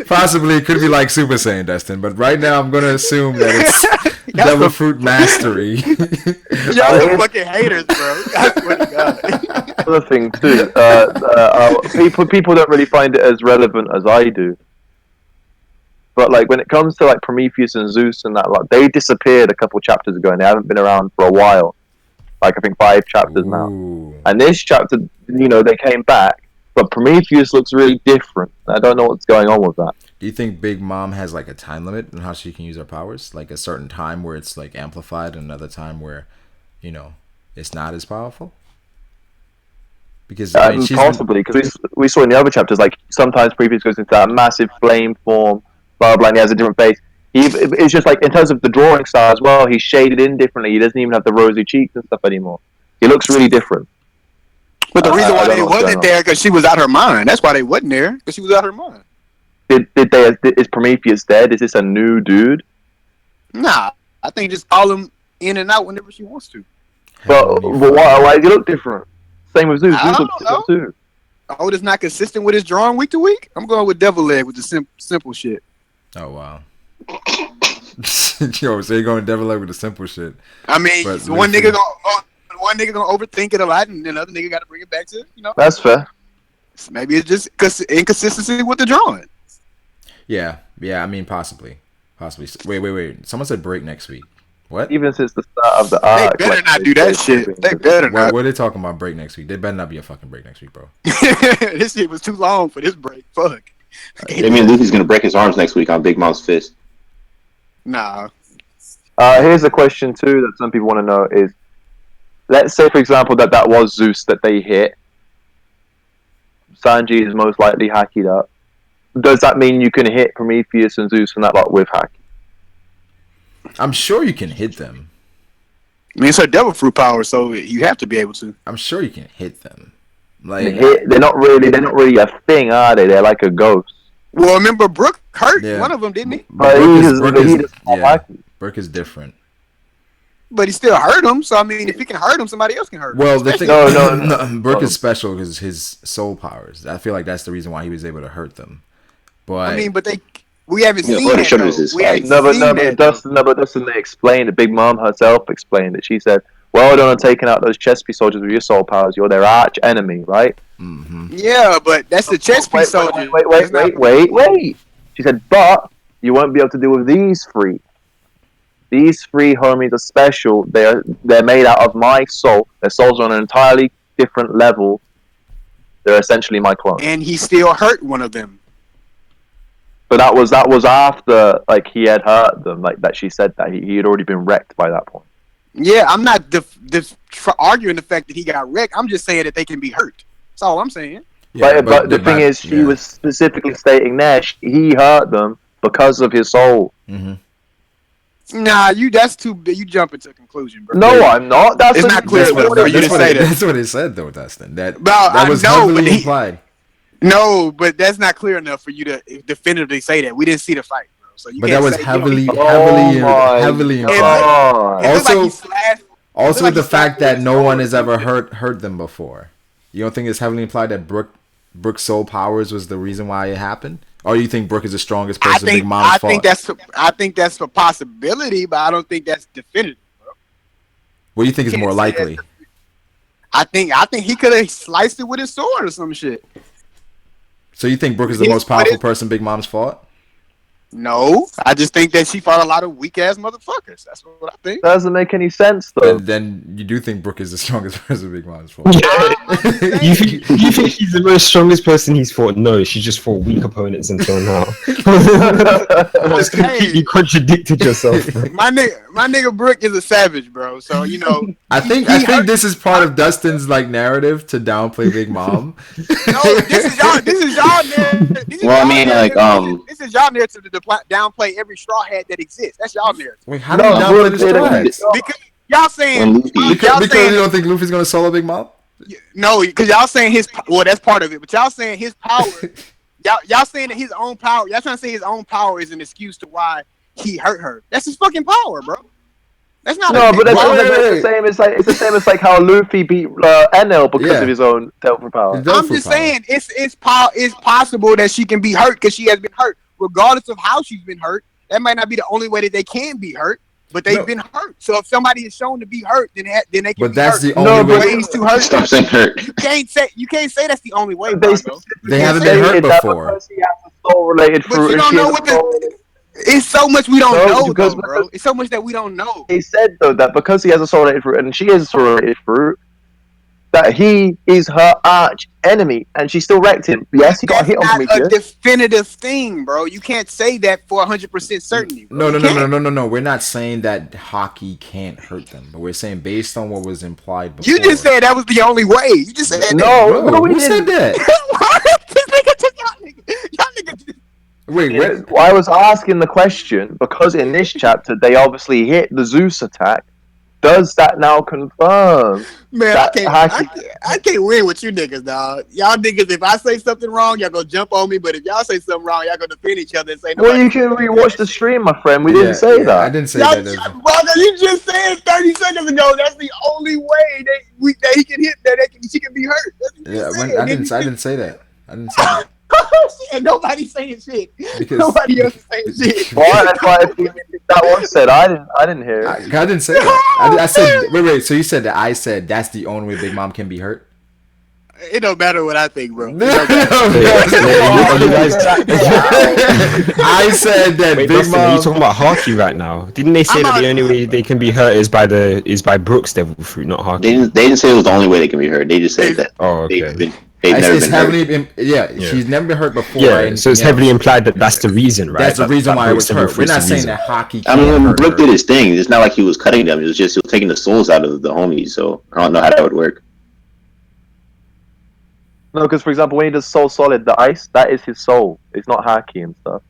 possibly it could be like Super Saiyan, Dustin, but right now I'm gonna assume that it's Devil Fruit Mastery. Y'all are fucking haters, bro. I swear to God. Another thing too, people don't really find it as relevant as I do. But like when it comes to like Prometheus and Zeus and that, like they disappeared a couple chapters ago and they haven't been around for a while. Like I think 5 chapters now. And this chapter, they came back, but Prometheus looks really different. I don't know what's going on with that. Do you think Big Mom has like a time limit on how she can use her powers? Like a certain time where it's like amplified and another time where, it's not as powerful? Because possibly, because we saw in the other chapters, like sometimes Prometheus goes into that massive flame form, blah blah, and he has a different face. It's just like in terms of the drawing style as well, he's shaded in differently. He doesn't even have the rosy cheeks and stuff anymore. He looks really different. But the reason why they wasn't there because she was out her mind. That's why they wasn't there because she was out her mind. Is Prometheus dead? Is this a new dude? Nah, I think just call him in and out whenever she wants to. But why does he look different? Same with Zeus. I don't know. Too. Oh, it's not consistent with his drawing week to week. I'm going with Devil Leg with the simple shit. Oh wow. Yo, so you're going Devil Leg with the simple shit. I mean, one nigga gonna overthink it a lot, and another nigga got to bring it back to That's fair. So maybe it's just inconsistency with the drawing. Yeah. I mean, possibly. Wait. Someone said break next week. What? Even since the start of the arc, they better not do that shit. They better not. What are they talking about break next week? They better not be a fucking break next week, bro. This shit was too long for this break. Fuck. I mean, Luffy's gonna break his arms next week on Big Mom's fist. Nah. Here's a question too that some people want to know is, let's say for example that was Zeus that they hit. Sanji is most likely hakied up. Does that mean you can hit Prometheus and Zeus and that lot with haki? I'm sure you can hit them. I mean, it's her Devil Fruit power, so you have to be able to. I'm sure you can hit them. Like they're not really a thing, are they? They're like a ghost. Well, remember Brook hurt one of them, didn't he? But Brook is different. But he still hurt him, so I mean, if he can hurt him, somebody else can hurt him. Well, the thing, no. Brook is special because his soul powers. I feel like that's the reason why he was able to hurt them. But I mean, we haven't seen that. But Dustin, they explained it. Big Mom herself explained it. She said, "Well done on taking out those chess piece soldiers with your soul powers. You're their arch enemy, right?" Mm-hmm. Yeah, but that's the chess piece soldiers. Wait. She said, "But you won't be able to deal with these three. These 3 homies are special. They're made out of my soul. Their souls are on an entirely different level. They're essentially my clone." And he still hurt one of them. But that was after like he had hurt them. Like that, she said that he had already been wrecked by that point. Yeah, I'm not arguing the fact that he got wrecked. I'm just saying that they can be hurt. That's all I'm saying. Yeah, but the thing is, she was specifically stating there he hurt them because of his soul. Mm-hmm. Nah, that's too. You jump into a conclusion, bro. No, I'm not. That's not clear for you to say that. That's what it said, though, Dustin. That was know, heavily implied. No, but that's not clear enough for you to definitively say that. We didn't see the fight, bro. So you but can't that was say, heavily implied. Also, the fact that no one has ever hurt them before. You don't think it's heavily implied that Brooke's soul powers was the reason why it happened? Or you think Brooke is the strongest person Big Mom's fought? I think that's a possibility, but I don't think that's definitive, bro. What do you think is more likely? I think he could have sliced it with his sword or some shit. So you think Brooke is the most powerful person Big Mom's fought? No, I just think that she fought a lot of weak ass motherfuckers. That's what I think. Doesn't make any sense though. Then you do think Brooke is the strongest person Big Mom's fought? Yeah. you think she's the most strongest person he's fought? No, she just fought weak opponents until now. You just completely contradicted yourself. My nigga Brooke is a savage, bro. So you know. I think this is part of Dustin's like narrative to downplay Big Mom. No, this is y'all narrative. This is y'all narrative to downplay every straw hat that exists. That's y'all narrative. Wait, how do you downplay the straw hats? Because y'all saying because you don't think Luffy's gonna solo Big Mom? No, because y'all saying that's part of it. But y'all saying his power, y'all saying that his own power. Y'all trying to say his own power is an excuse to why he hurt her. That's his fucking power, bro. That's not but that's the same. It's the same as like how Luffy beat NL because of his own Delta power. I'm just saying it's possible that she can be hurt because she has been hurt, regardless of how she's been hurt. That might not be the only way that they can be hurt, but they've been hurt. So if somebody is shown to be hurt, then they can. But that's be hurt. the only ways to hurt. Stop saying hurt. You can't say that's the only way. They haven't been hurt before. But you don't know what it's so much we don't know, bro. It's so much that we don't know. He said though that because he has a soul-related fruit and she is a soul-related fruit, that he is her arch enemy, and she still wrecked him. Yes, he got hit on me. That's not a definitive thing, bro. You can't say that for 100% certainty. Bro. No. We're not saying that hockey can't hurt them, but we're saying based on what was implied before. You just said that was the only way. You just said no, who said that? Y'all niggas. Wait, I was asking the question because in this chapter they obviously hit the Zeus attack. Does that now confirm? Man, I can't win with you niggas, dog. Y'all niggas, if I say something wrong, y'all gonna jump on me. But if y'all say something wrong, y'all gonna defend each other and say no. Well, you can rewatch the stream, my friend. We didn't say that. I didn't say that. Brother, you just said 30 seconds ago. That's the only way that he can hit she can be hurt. I didn't say that. I didn't say that. And nobody's saying shit. Because nobody else is saying shit. Why? That's why that one said I didn't hear it. I didn't say that. I said wait. So you said that I said that's the only way Big Mom can be hurt. It don't matter what I think, bro. I said that Wait, Big Dustin, Mom. are you talking about Haki right now? Didn't they say that the only way they can be hurt is by Brooks Devil Fruit, not Haki? They didn't say it was the only way they can be hurt. They just said that. Oh, okay. They've never been hurt. She's never been hurt before. Yeah, so it's heavily implied that that's the reason, right? That's the reason why it was hurt. We're not saying that hockey can't when Brooke did his thing, it's not like he was cutting them. It was just he was taking the souls out of the homies. So I don't know how that would work. No, because for example, when he does Soul Solid, the ice, that is his soul. It's not Haki and stuff.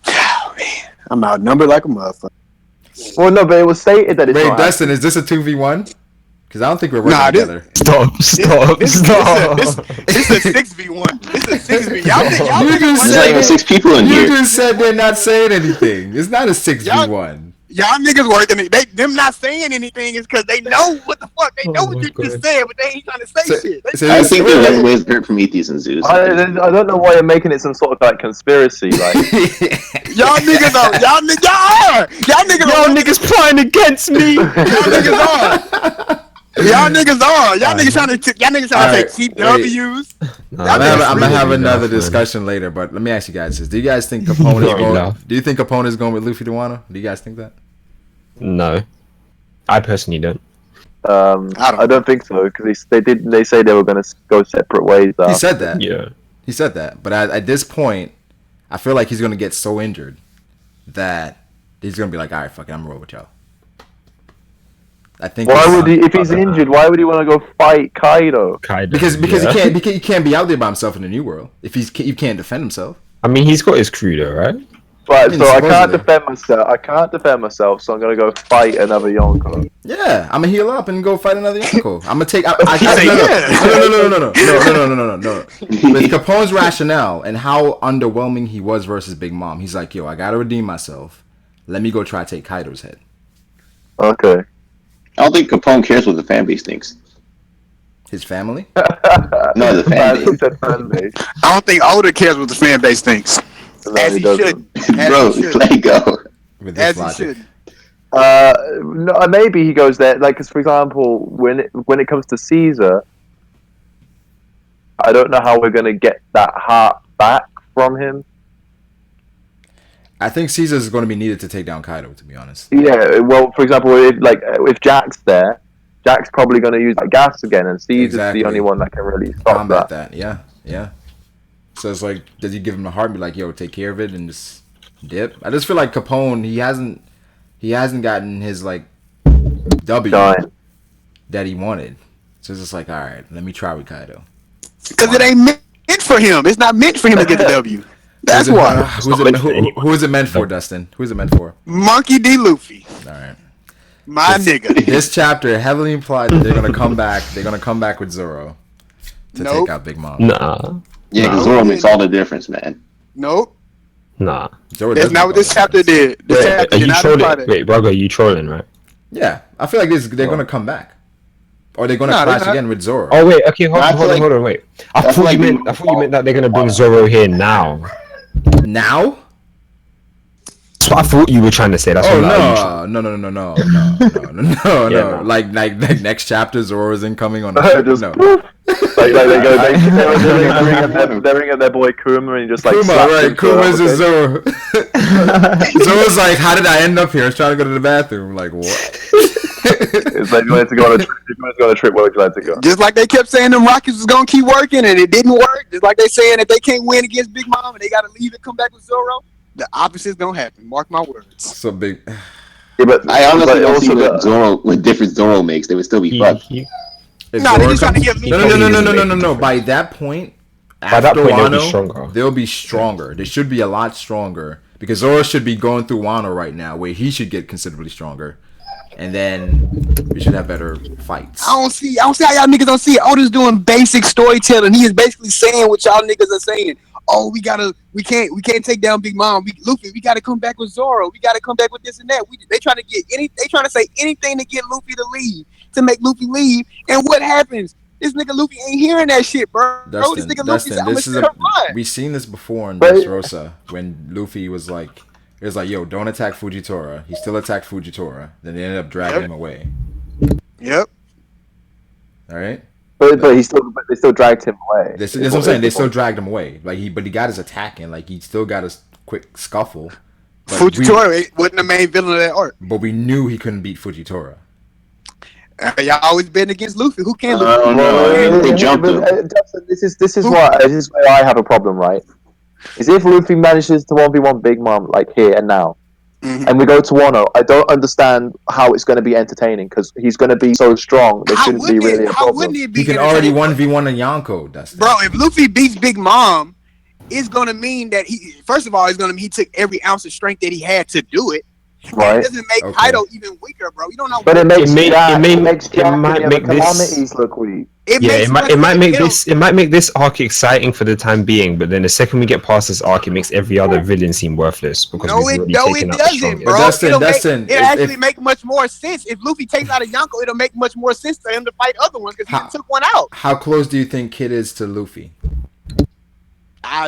Oh, man. I'm outnumbered like a motherfucker. Well, no, but it was stated that it's Wait, not Dustin, is this a 2v1? Because I don't think we're working together. Stop. This is a 6v1. This is a 6v. There's not even 6 people in here. You just said they're not saying anything. It's not a 6v1. Y'all niggas working it. Them not saying anything is because they know what the fuck. They know what you just said, but they ain't trying to say shit. I think there's other ways to hurt Prometheus and Zeus. I don't know why you're making it some sort of like conspiracy. Like y'all niggas are. Y'all niggas plotting against me. Y'all niggas trying to take cheap W's. I'm gonna have another discussion later, but let me ask you guys this: do you guys think Capone is going? Do you think Capone is going with Luffy to Wano? Do you guys think that? No, I personally don't. I don't think so because they say they were going to go separate ways. He said that. Yeah, he said that. But at this point, I feel like he's gonna get so injured that he's gonna be like, all right, fuck it, I'm rolling with y'all. I think. Why would he? If he's injured, why would he want to go fight Kaido? Because he can't be out there by himself in the New World if he can't defend himself. I mean, he's got his crew though, right? Right, so I can't defend myself. So I'm gonna go fight another Yonko. Yeah, I'm gonna heal up and go fight another Yonko. I'm gonna take. No. With Capone's rationale and how underwhelming he was versus Big Mom, he's like, yo, I gotta redeem myself. Let me go try to take Kaido's head. Okay. I don't think Capone cares what the fan base thinks. His family? No, the fan base. I don't think Oda cares what the fan base thinks. As he should. Bro, let it go. As he should. No, maybe he goes there. Like, cause for example, when it comes to Caesar, I don't know how we're gonna get that heart back from him. I think Caesar is going to be needed to take down Kaido, to be honest. Yeah, well, for example, if Jack's there, Jack's probably going to use that gas again, and Caesar's the only one that can really stop that. Yeah. So it's like, does he give him a heart and be like, yo, take care of it and just dip? I just feel like Capone, he hasn't gotten his like W that he wanted. So it's just like, all right, let me try with Kaido. Because it ain't meant for him. It's not meant for him to get the W. That's why. Who is it meant for, Dustin? Who is it meant for? Monkey D. Luffy. All right. My nigga. This chapter heavily implied that they're gonna come back. They're gonna come back with Zoro to take out Big Mom. Nah. Yeah, because Zoro makes all the difference, man. Nope. Nah. That's not what this chapter did. Are you trolling? Wait, Brago, are you trolling, right? Yeah, I feel like they're gonna come back, or they're gonna clash again with Zoro. Oh wait, okay, hold on, wait. I thought you meant that they're gonna bring Zoro here now. Now? That's what I thought you were trying to say. That's no. Like next chapter, Zoro's incoming on the ship. No. They bring up their boy Kuma and he just like Kuma's a Zoro. Zoro's like, how did I end up here? I was trying to go to the bathroom. Like, what? It's like you wanted to go on a trip. If you wanted to go on a trip, where would you like to go? Just like they kept saying them Rockets was gonna keep working and it didn't work. Just like they saying that they can't win against Big Mom and they gotta leave and come back with Zoro. The opposite's gonna happen. Mark my words. So big. Yeah, but I honestly don't see what difference Zoro makes. They would still be fucked. No, they're just trying to give me. No. By that point, they'll be stronger. They'll be stronger. They should be a lot stronger because Zoro should be going through Wano right now, where he should get considerably stronger, and then we should have better fights. I don't see how y'all niggas don't see it. Oda's doing basic storytelling. He is basically saying what y'all niggas are saying. Oh, we can't take down Big Mom. Luffy, we gotta come back with Zoro. We gotta come back with this and that. They trying to say anything to get Luffy to leave, to make Luffy leave. And what happens? This nigga Luffy ain't hearing that shit, bro. Dustin, we've seen this before in Dressrosa when Luffy was like, it was like, yo, don't attack Fujitora. He still attacked Fujitora. Then they ended up dragging him away. Yep. All right. But they still dragged him away. That's what I'm saying. They still dragged him away. Like but he got his attack in. Like he still got his quick scuffle. Fujitora wasn't the main villain of that arc. But we knew he couldn't beat Fujitora. Y'all always betting against Luffy. Who can They jumped him. This is where I have a problem, right? Is if Luffy manages to 1v1 Big Mom like here and now, and we go to Wano, I don't understand how it's going to be entertaining because he's going to be so strong. There shouldn't be really a problem. He can already 1v1 a Yonko. Dustin. Bro, if Luffy beats Big Mom, it's going to mean that he took every ounce of strength that he had to do it. Right. It doesn't make Kaido even weaker, bro. You don't know. But it makes Calamities look weak. It might make this arc exciting for the time being, but then the second we get past this arc, it makes every other villain seem worthless because it doesn't, bro. Dustin, it actually make much more sense if Luffy takes out a Yonko. It'll make much more sense for him to fight other ones because he took one out. How close do you think Kid is to Luffy?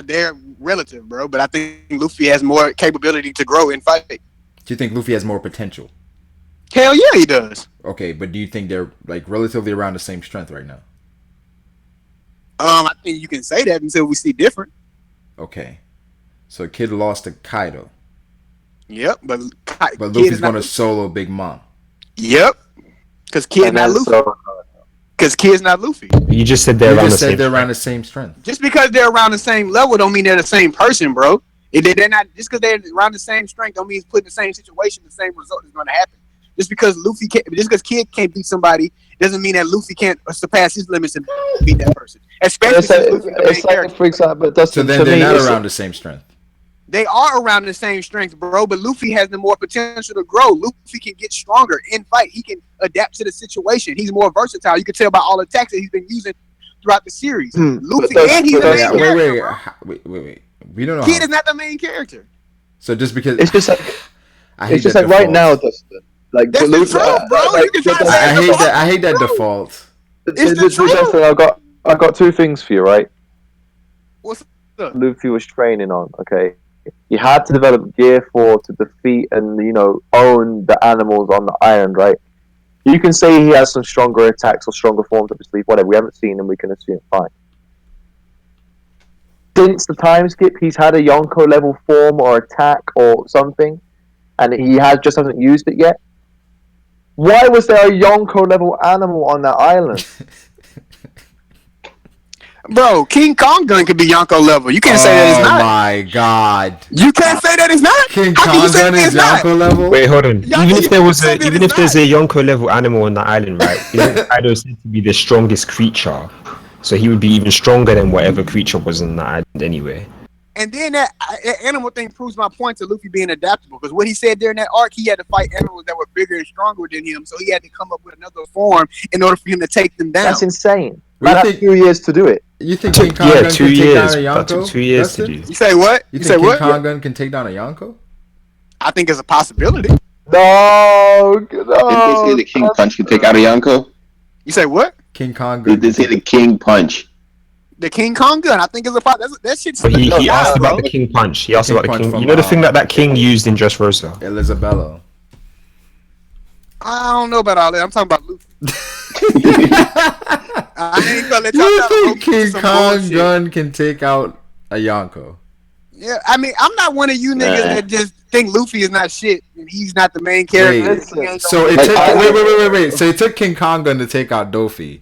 They're relative, bro. But I think Luffy has more capability to grow and fight. Do you think Luffy has more potential? Hell yeah, he does. Okay, but do you think they're like relatively around the same strength right now? I think you can say that until we see different. Okay, so Kid lost to Kaido. Yep, but Luffy's going to solo Big Mom. Yep, because Kid's not Luffy. Because Kid's not Luffy. You just said they're around the same strength. Just because they're around the same level don't mean they're the same person, bro. They're not just because they're around the same strength don't mean it's put in the same situation, the same result is going to happen. Just because Kid can't beat somebody doesn't mean that Luffy can't surpass his limits and beat that person. Especially since Luffy's the main character. For example, so then they're not around the same strength. They are around the same strength, bro, but Luffy has the more potential to grow. Luffy can get stronger in fight. He can adapt to the situation. He's more versatile. You can tell by all the attacks that he's been using throughout the series. Luffy, and he's the main character. Wait. We don't know. Kid is not the main character. So just because it's just like right now, Dustin. Like that's Luffy, the truth, bro. I hate that default. It's the truth. Dustin, I got two things for you, right? What's up? Luffy was training on, okay? He had to develop Gear 4 to defeat and, own the animals on the island, right? You can say he has some stronger attacks or stronger forms up his sleeve, whatever. We haven't seen him, we can assume, fine. Since the time skip, he's had a Yonko level form or attack or something, and he just hasn't used it yet. Why was there a Yonko level animal on that island? Bro, King Kong gun could be Yonko level. You can't say that it's not. Oh my god. You can't say that it's not. King Kong gun is Yonko level? Wait, hold on. Even if there's a Yonko level animal on the island, right? Kaido is said to be the strongest creature. So he would be even stronger than whatever creature was on the island anyway. And then that animal thing proves my point to Luffy being adaptable. Because what he said during that arc, he had to fight animals that were bigger and stronger than him. So he had to come up with another form in order for him to take them down. That's insane. Man had 2 years to do it. You think King Kong gun can take down a Yonko? That took 2 years to do. You say what? You think King Kong gun can take down a Yonko? I think it's a possibility. No. Did they say the King Punch can take out a Yonko? You say what? King Kong gun. Did they say the King Punch? The King Kong gun, I think is a that shit's. But he asked about the King Punch. He asked about the King. You know the thing that King used in Dressrosa? Elisabello. I don't know about all that. I'm talking about Luffy. I ain't gonna let y'all You think King Kong gun can take out a Yonko? Yeah, I mean, I'm not one of you niggas that just think Luffy is not shit and he's not the main character. So it took wait. So it took King Kong gun to take out Doffy.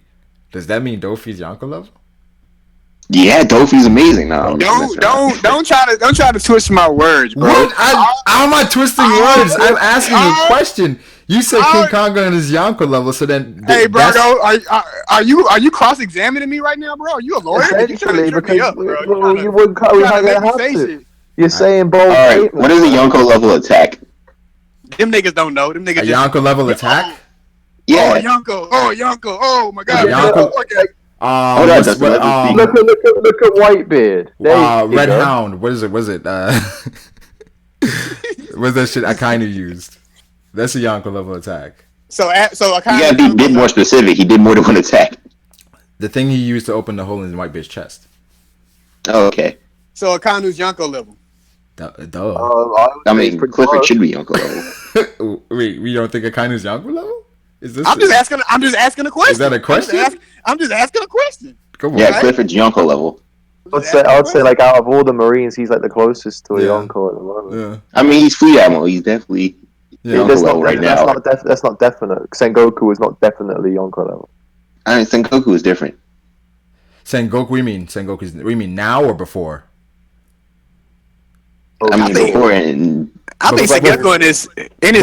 Does that mean Doffy's Yonko level? Yeah, Doffy's amazing now. Don't try to twist my words, bro. What? How am I twisting words? I'm asking you a question. You said King Kong gun is Yonko level, so then. Hey, Brago, are you cross-examining me right now, bro? Are you a lawyer? You trying to trip me up, bro? You wouldn't have to. You're saying both. Alright, what is a Yonko level attack? Them niggas don't know. Them niggas. A Yonko level attack? Yeah. Oh, Yonko. Oh my God. Yonko. Look at Whitebeard. Red Hound. What is it? What's that shit I kind of used? That's a Yonko level attack. So I kind of. You gotta be a bit more specific. He did more than one attack. The thing he used to open the hole in Whitebeard's chest. Oh, okay. So Akanu's Yonko level. I mean, Clifford should be Yonko level. Wait, we don't think Akanu's Yonko level? I'm just asking a question. Is that a question? I'm just asking a question. Come on. Yeah, right? Clifford's Yonko level. I would say like out of all the Marines, he's like the closest to a Yonko at the moment. Yeah. I mean, he's Fleet Admiral. He's definitely Yonko level right now. That's not definite. Sengoku is not definitely Yonko level. I mean, Sengoku is different. Sengoku, we mean now or before? I mean, before and. I think Sengoku in his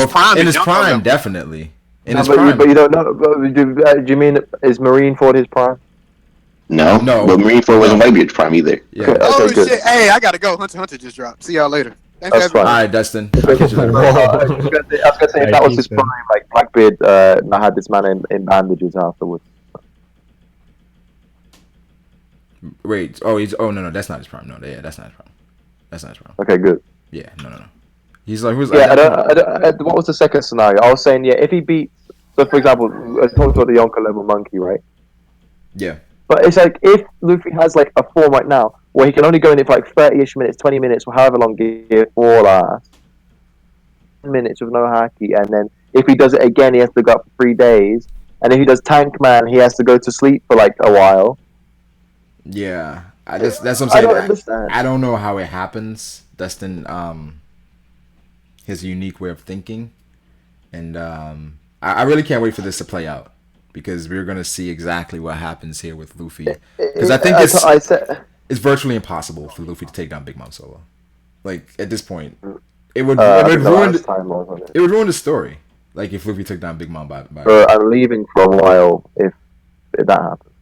prime. In his prime, definitely. But you don't know. Do you mean is Marineford his prime? No. But Marineford wasn't Whitebeard's prime either. Yeah. Oh shit! Hey, I gotta go. Hunter just dropped. See y'all later. That's fine. All right, Dustin. I was gonna say if that was his prime, like Blackbeard, I had this man in bandages afterwards. Wait. No. That's not his prime. No. Yeah, that's not his prime. Okay, good. Yeah. No. He's like, who's? Yeah, what was the second scenario? I was saying, if he beats, so for example, I talked about the Yonko level monkey, right? Yeah. But it's like if Luffy has like a form right now where he can only go in it for like 30-ish minutes, 20 minutes, or however long Gear 4 lasts, 10 minutes with no haki, and then if he does it again, he has to go up for 3 days, and if he does Tank Man, he has to go to sleep for like a while. Yeah, that's what I'm saying. I don't understand. I don't know how it happens, Dustin. His unique way of thinking, and I really can't wait for this to play out because we're gonna see exactly what happens here with Luffy. Because I think it's virtually impossible for Luffy to take down Big Mom solo. Like at this point, it would ruin the story. Like if Luffy took down Big Mom by I'm leaving for a while if that happens.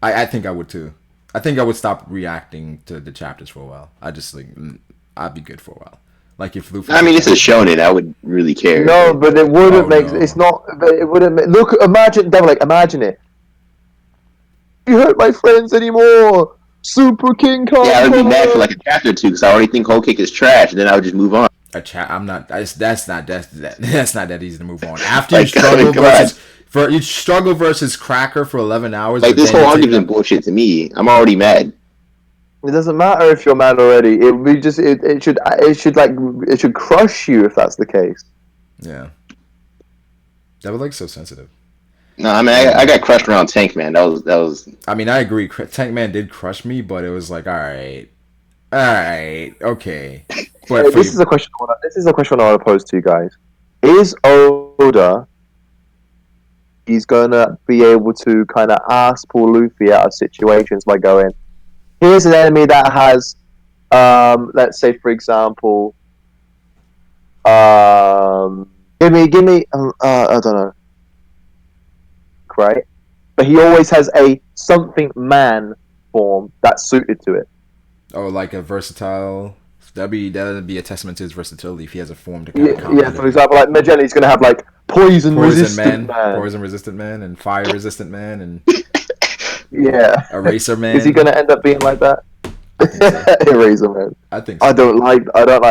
I think I would too. I think I would stop reacting to the chapters for a while. I just like I'd be good for a while. Like if Luffy. I mean, it's a shonen. I would really care. No, but it wouldn't make. No. It's not. It wouldn't. Look, imagine. Devil, like, imagine it. You hurt my friends anymore. Super King Kong. Yeah, I would be mad for like a chapter or two because I already think Whole Cake is trash, and then I would just move on. I'm not. That's not that easy to move on. After you struggle versus Cracker for 11 hours. Like this whole argument bullshit to me. I'm already mad. It doesn't matter if you're mad already. It should crush you if that's the case. Yeah. That was like so sensitive. No, I mean I got crushed around Tank Man. That was. I mean I agree. Tank Man did crush me, but it was like all right, okay. But this is a question. This is a question I want to pose to you guys. Is Oda? He's gonna be able to kind of ask Paul Luffy out of situations by going, here's an enemy that has, let's say for example, give me, I don't know, right? But he always has a something man form that's suited to it. Oh, like a versatile. That'd be a testament to his versatility if he has a form to kind of yeah. For example, like Magellan's gonna have like poison resistant man, and fire resistant man, and yeah, eraser man. Is he gonna end up being like that? So. Eraser man. I think so. I don't like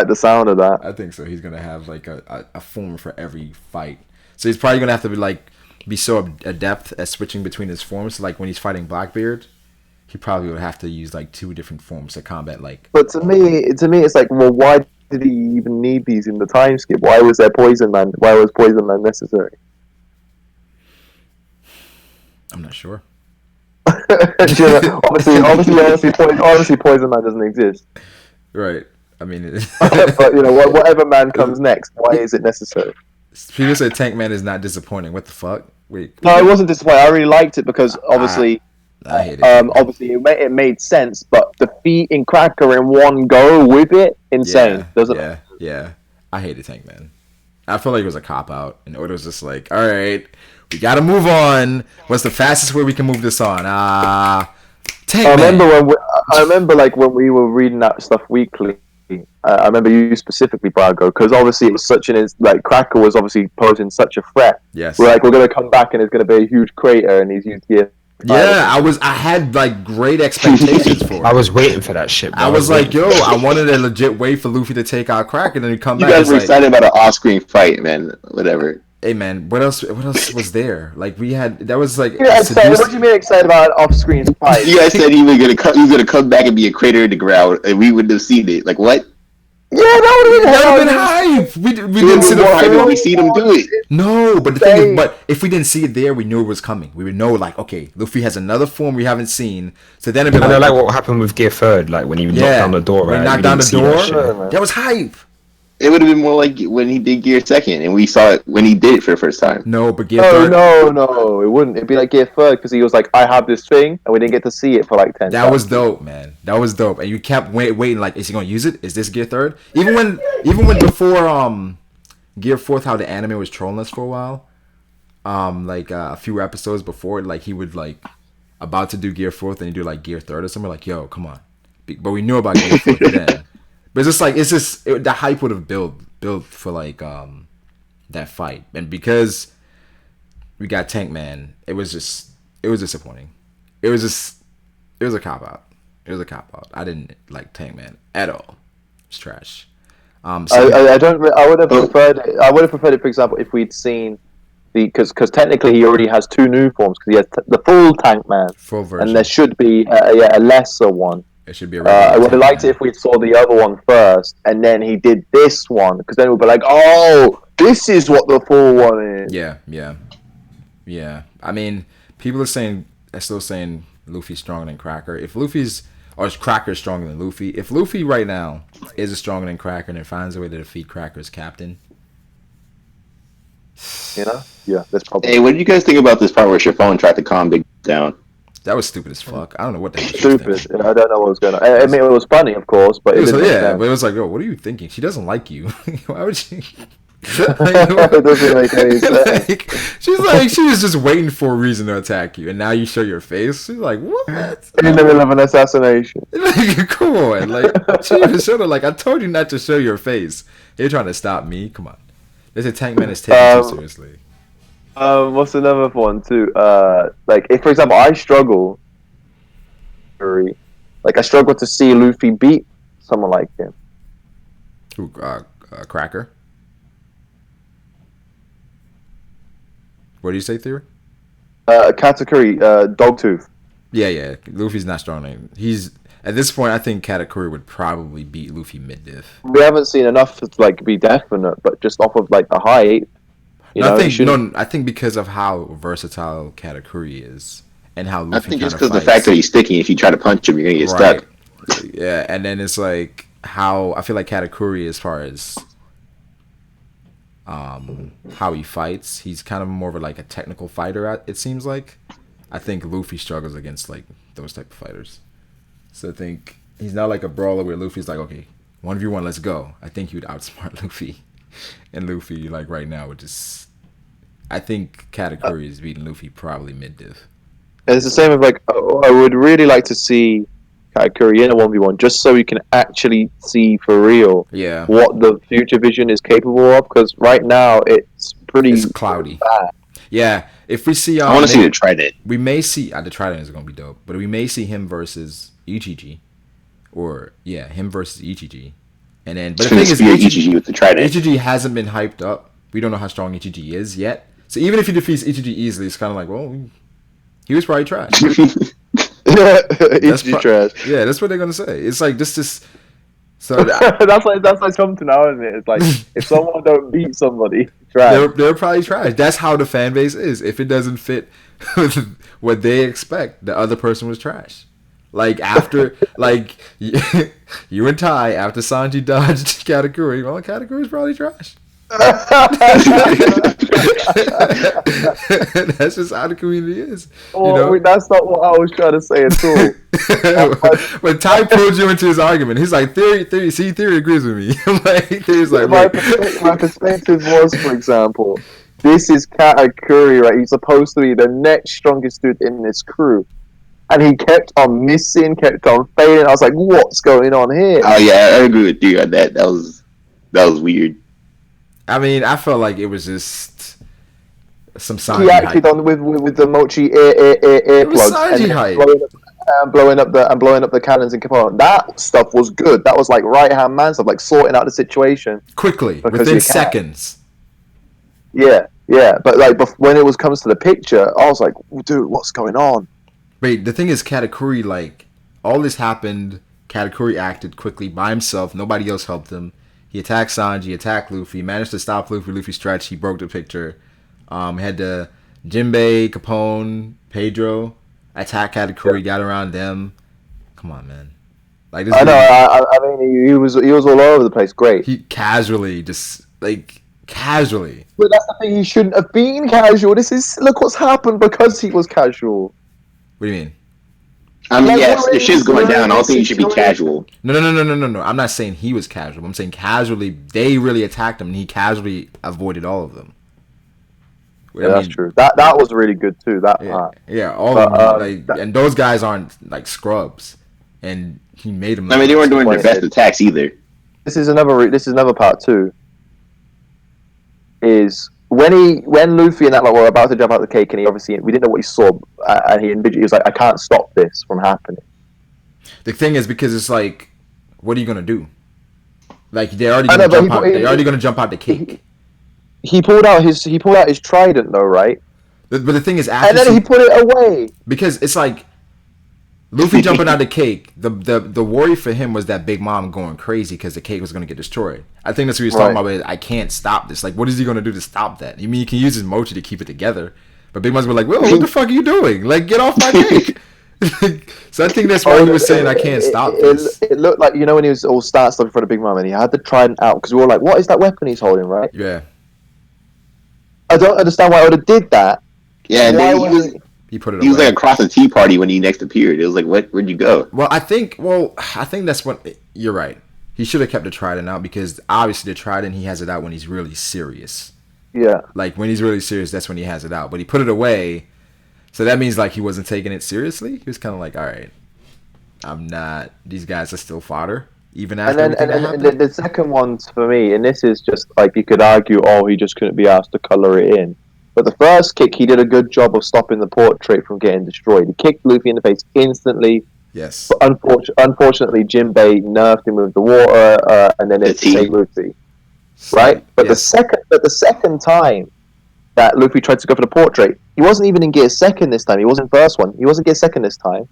the sound of that. I think so. He's gonna have like a form for every fight. So he's probably gonna have to be so adept at switching between his forms. So like when he's fighting Blackbeard, he probably would have to use like 2 different forms to combat like. But to me, it's like, well, why did he even need these in the time skip? Why was there Poison Man? Why was Poison Man necessary? I'm not sure. obviously, Poison Man doesn't exist. Right. I mean, but whatever man comes next, why is it necessary? People say Tank Man is not disappointing. What the fuck? Wait. No, it wasn't disappointing. I really liked it because obviously. I hate it. Obviously, it made sense, but defeating Cracker in one go with it, insane. Yeah. I hated Tank Man. I felt like it was a cop out, and Oda was just like, "All right, we gotta move on. What's the fastest way we can move this on?" Tank Man. I remember like when we were reading that stuff weekly. I remember you specifically, Brago, because obviously it was Cracker was obviously posing such a threat. Yes. We're gonna come back and it's gonna be a huge crater, and he's used gear. Yeah, I had like great expectations for it. I was waiting for that shit. Bro. I was like, yo, I wanted a legit way for Luffy to take out Cracker, and then he come back. You guys were excited about an off-screen fight, man. Whatever. Hey man, what else was there? Like we had that was like. What do you mean excited about an off-screen fight? You guys said he was gonna come back and be a crater in the ground, and we wouldn't have seen it. Like what? Yeah, that would have been hype. We didn't see the hype. We seen him do it. No, but the thing is, if we didn't see it there, we knew it was coming. We would know, like, okay, Luffy has another form we haven't seen. So then it'd be like what happened with Gear Third, like when he knocked down the door. When he knocked down the door, that was hype. It would have been more like when he did Gear Second, and we saw it when he did it for the first time. No, but Gear Third. No, it wouldn't. It'd be like Gear Third because he was like, I have this thing, and we didn't get to see it for like 10 That was dope, man. That was dope, and you kept waiting. Like, is he gonna use it? Is this Gear Third? Even when before Gear Fourth, how the anime was trolling us for a while. Like a few episodes before, like he would like about to do Gear Fourth, and he do like Gear Third or something. Like, yo, come on. But we knew about Gear Fourth then. But it's just the hype would have built for like that fight, and because we got Tank Man, it was disappointing. It was a cop out. It was a cop out. I didn't like Tank Man at all. It's trash. I would have preferred it. I would have preferred it, for example, if we'd seen because technically he already has 2 new forms because he has the full Tank Man, full version, and there should be a lesser one. It should be. I would have liked it if we saw the other one first, and then he did this one, because then we'd be like, "Oh, this is what the full one is." Yeah. I mean, people are still saying Luffy's stronger than Cracker. If Cracker stronger than Luffy? If Luffy right now is stronger than Cracker and finds a way to defeat Cracker's captain, yeah, that's probably. Hey, what did you guys think about this part where Chiffon tried to calm Big down? That was stupid as fuck. I don't know what that was. Stupid. I don't know what was going on. I mean, it was funny, of course, but it was, but it was like, yo, what are you thinking? She doesn't like you. Why would she? It doesn't make any sense. Like, she was just waiting for a reason to attack you, and now you show your face. She's like, what? In the middle of an assassination. Like, come on. Like, she even showed her, like, I told you not to show your face. You're trying to stop me? Come on. There's a tank man is taken too seriously. What's another one too? Like, if for example, I struggle to see Luffy beat someone like him. Who, Cracker? What do you say, Theory? Katakuri, Dogtooth. Yeah. Luffy's not strong. He's at this point. I think Katakuri would probably beat Luffy mid-diff. We haven't seen enough to like be definite, but just off of like the height. I think because of how versatile Katakuri is and how Luffy I think just because the fact that he's sticky. If you try to punch him, you're gonna get stuck. Yeah, and then it's like how I feel like Katakuri, as far as how he fights, he's kind of more of like a technical fighter. It seems like. I think Luffy struggles against like those type of fighters. So I think he's not like a brawler where Luffy's like, okay, 1v1, let's go. I think he would outsmart Luffy, and Luffy like right now would just. I think Katakuri is beating Luffy probably mid-diff. And it's the same with like, I would really like to see Katakuri in a 1v1 just so we can actually see for real what the future vision is capable of, because right now it's cloudy. Bad. Yeah, if we see... I want to see the Trident. We may see... the Trident is going to be dope, but we may see him versus Ichiji. Or, him versus Ichiji. And then... But the thing is, Ichiji with the Trident. Ichiji hasn't been hyped up. We don't know how strong Ichiji is yet. So even if he defeats Ichiji easily, it's kind of like, well, he was probably trash. Ichiji trash. Yeah, that's what they're gonna say. It's like this. So that's like something now, isn't it? It's like if someone don't beat somebody, trash. They're probably trash. That's how the fan base is. If it doesn't fit what they expect, the other person was trash. Like after, like you and Ty after Sanji dodged Katakuri, well, Katakuri's probably trash. That's just how the community is. That's not what I was trying to say at all. When Ty pulled you into his argument, he's like, Theory agrees with me. Theory's like, my perspective was, for example, this is Katakuri, right? He's supposed to be the next strongest dude in this crew. And he kept on missing, kept on failing. I was like, what's going on here? Oh yeah, I agree with you on that. That was weird. I mean, I felt like it was just some Sanji he acted hype. on with the Mochi earplugs and blowing up the cannons in Capone. That stuff was good. That was like right hand man stuff, like sorting out the situation quickly within seconds. Yeah, but like when it comes to the picture, I was like, dude, what's going on? Wait, the thing is, Katakuri, like all this happened. Katakuri acted quickly by himself. Nobody else helped him. He attacked Sanji, attacked Luffy, managed to stop Luffy. Luffy stretched. He broke the picture. Had the Jinbei, Capone, Pedro attack Katakuri, got around them. Come on, man. Like this. I know. I mean, he was all over the place. Great. He casually. But that's the thing. He shouldn't have been casual. Look what's happened because he was casual. What do you mean? I mean, yes, if shit's going down, I don't think you should be casual. No. I'm not saying he was casual. I'm saying casually, they really attacked him, and he casually avoided all of them. That's true. That was really good too. That part. Yeah, all of them. And those guys aren't like scrubs, and he made them. I mean, they weren't doing their best attacks either. This is another part too. Is when Luffy and that were about to jump out of the cake, and we didn't know what he saw, and he was like, I can't stop this from happening. The thing is, because it's like, what are you gonna do? Like they're already gonna jump out the cake. He pulled out his trident though, right? But the thing is, and then he put it away because it's like Luffy jumping out the cake. The worry for him was that Big Mom going crazy because the cake was going to get destroyed. I think that's what he was talking about. I can't stop this. Like, what is he going to do to stop that? You mean he can use his mochi to keep it together? But Big Mom's like, well, what the fuck are you doing? Like, get off my cake. So I think that's why he was saying I can't stop this. It looked like, when he was all start stuff in front of Big Mom and he had the trident out because we were like, what is that weapon he's holding, right? Yeah. I don't understand why I would have did that. Yeah, and then He put it He was away. like across the tea party when he next appeared. It was like, where'd you go? Well, I think that's what you're right. He should have kept the trident out because obviously the trident he has it out when he's really serious. Yeah. Like when he's really serious, that's when he has it out. But he put it away, so that means like he wasn't taking it seriously. He was kind of like, all right, I'm not. These guys are still fodder, even after everything that happened. And the second one for me, and this is just like you could argue, oh, he just couldn't be asked to color it in. But the first kick, he did a good job of stopping the portrait from getting destroyed. He kicked Luffy in the face instantly. Yes. But unfortunately, Jinbei nerfed him with the water, and then it saved Luffy. Right? But yes. the second time that Luffy tried to go for the portrait, he wasn't even in gear second this time. He wasn't first one. He wasn't gear second this time.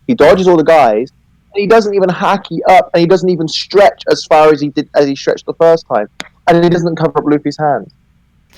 He dodges all the guys, and he doesn't even hacky up, and he doesn't even stretch as far as he stretched the first time, and he doesn't cover up Luffy's hand.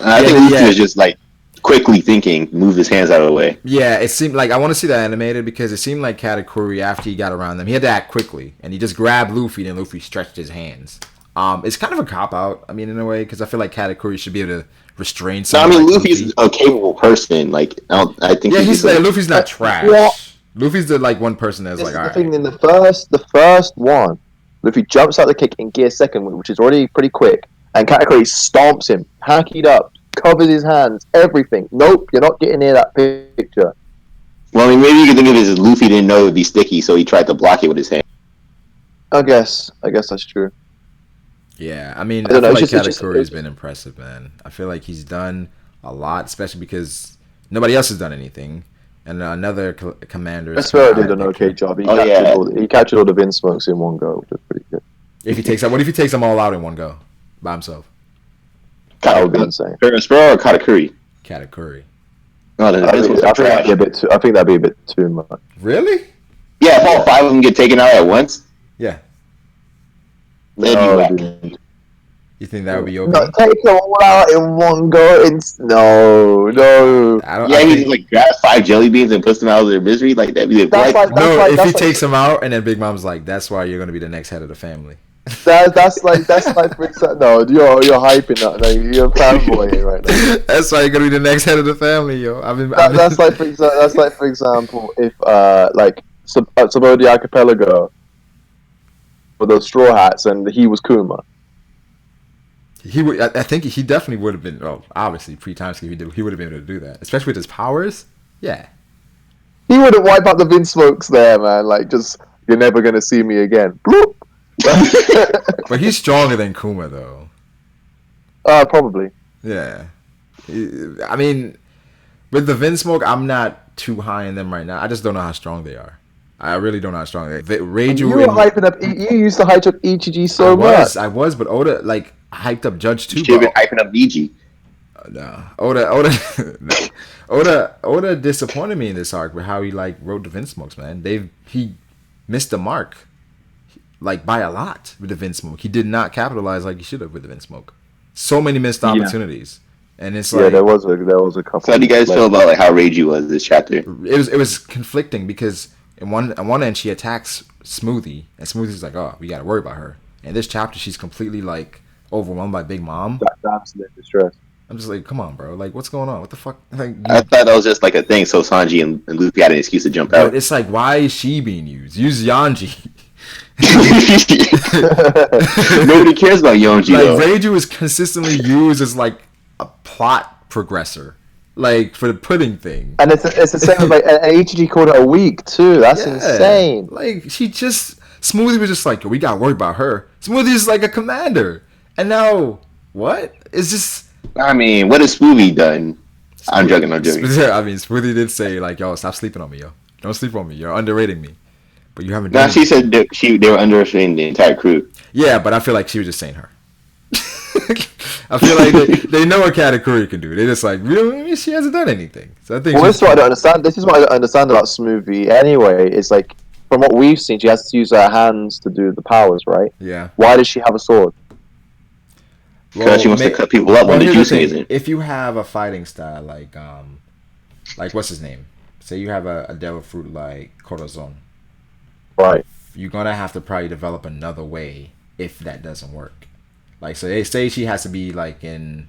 I think Luffy was just like quickly thinking, move his hands out of the way. Yeah, it seemed like I want to see that animated because it seemed like Katakuri after he got around them, he had to act quickly, and he just grabbed Luffy, and Luffy stretched his hands. It's kind of a cop out. I mean, in a way, because I feel like Katakuri should be able to restrain. No, I mean, Luffy's a capable person. Like, I think. Yeah, he's like Luffy's not trash. Yeah. Luffy's the like one person that's like, all right. In the first one, Luffy jumps out the kick in gear second, which is already pretty quick, and Katakuri stomps him, hackied up, covers his hands, everything. Nope, you're not getting near that picture. Well, I mean, maybe you could think of it as Luffy didn't know it would be sticky, so he tried to block it with his hand. I guess that's true. Yeah, I mean, I don't know, feel like Katakuri's been impressive, man. I feel like he's done a lot, especially because nobody else has done anything. And another commander. Sparrow did an okay job. He captured all the Vin Smokes in one go, which was pretty good. What if he takes them all out in one go by himself? That would be insane. Sparrow or Katakuri? Katakuri. No, I think that'd be a bit too much. Really? Yeah, if all five of them get taken out at once. Yeah. Dude. You think that would be okay? No, take them all out in one go. No. He just like grabs 5 jelly beans and puts them out of their misery. Like that'd be if he takes them out and then Big Mom's like, that's why you're gonna be the next head of the family. That's like for example, no, you're hyping that. No, you're fanboying right now. That's why you're gonna be the next head of the family, yo. That's like for example, if Subodi Archipelago with those straw hats and he was Kuma. He would. I think he definitely would have been. Well, obviously pre-time skip, he would have been able to do that, especially with his powers. Yeah, he would have wiped out the Vin Smokes there, man. Like, just you're never gonna see me again. Bloop. But he's stronger than Kuma, though. Probably. Yeah, I mean, with the Vin Smoke, I'm not too high in them right now. I just don't know how strong they are. I really don't know how strong they are. Reiju. You were hyping up. You used to hype up Ichiji so much. I was, but Oda like hyped up Judge too. You should have been hyping up Niji. No, Oda disappointed me in this arc with how he like wrote the Vin Smokes, man. He missed the mark, like by a lot with the Vin Smoke. He did not capitalize like he should have with the Vin Smoke. So many missed opportunities, and it's like there was a couple. So how do you guys feel about like how Reiju was this chapter? It was conflicting because on one end she attacks Smoothie, and Smoothie's like, oh, we gotta worry about her. And this chapter she's completely like overwhelmed by Big Mom. That's the distress. I'm just like, come on, bro. Like, what's going on? What the fuck? Like, I thought that was just like a thing, so Sanji and Luffy had an excuse to jump out. But it's like, why is she being used? Use Yanji. Nobody cares about Yonji. Like, Reiju is consistently used as like a plot progressor, like for the pudding thing. And it's the same with like Ichiji called her weak too. That's insane. Like Smoothie was just like, we gotta worry about her. Smoothie is like a commander, and now what? It's just. I mean, what has Smoothie done? I'm joking. I mean, Smoothie did say like, yo, stop sleeping on me, yo. Don't sleep on me. You're underrating me. But you haven't. She said they were underestimating the entire crew. Yeah, but I feel like she was just saying her. I feel like they know what Katakuri can do. They just like, really, she hasn't done anything. So I think. Well, this is what I don't understand. This is what I don't understand about Smoothie. Anyway, it's like from what we've seen, she has to use her hands to do the powers, right? Yeah. Why does she have a sword? Because she wants to cut people up when the juice isn't. If you have a fighting style like what's his name? Say you have a devil fruit like Corazon. Right. You're gonna have to probably develop another way if that doesn't work. Like, so they say she has to be like in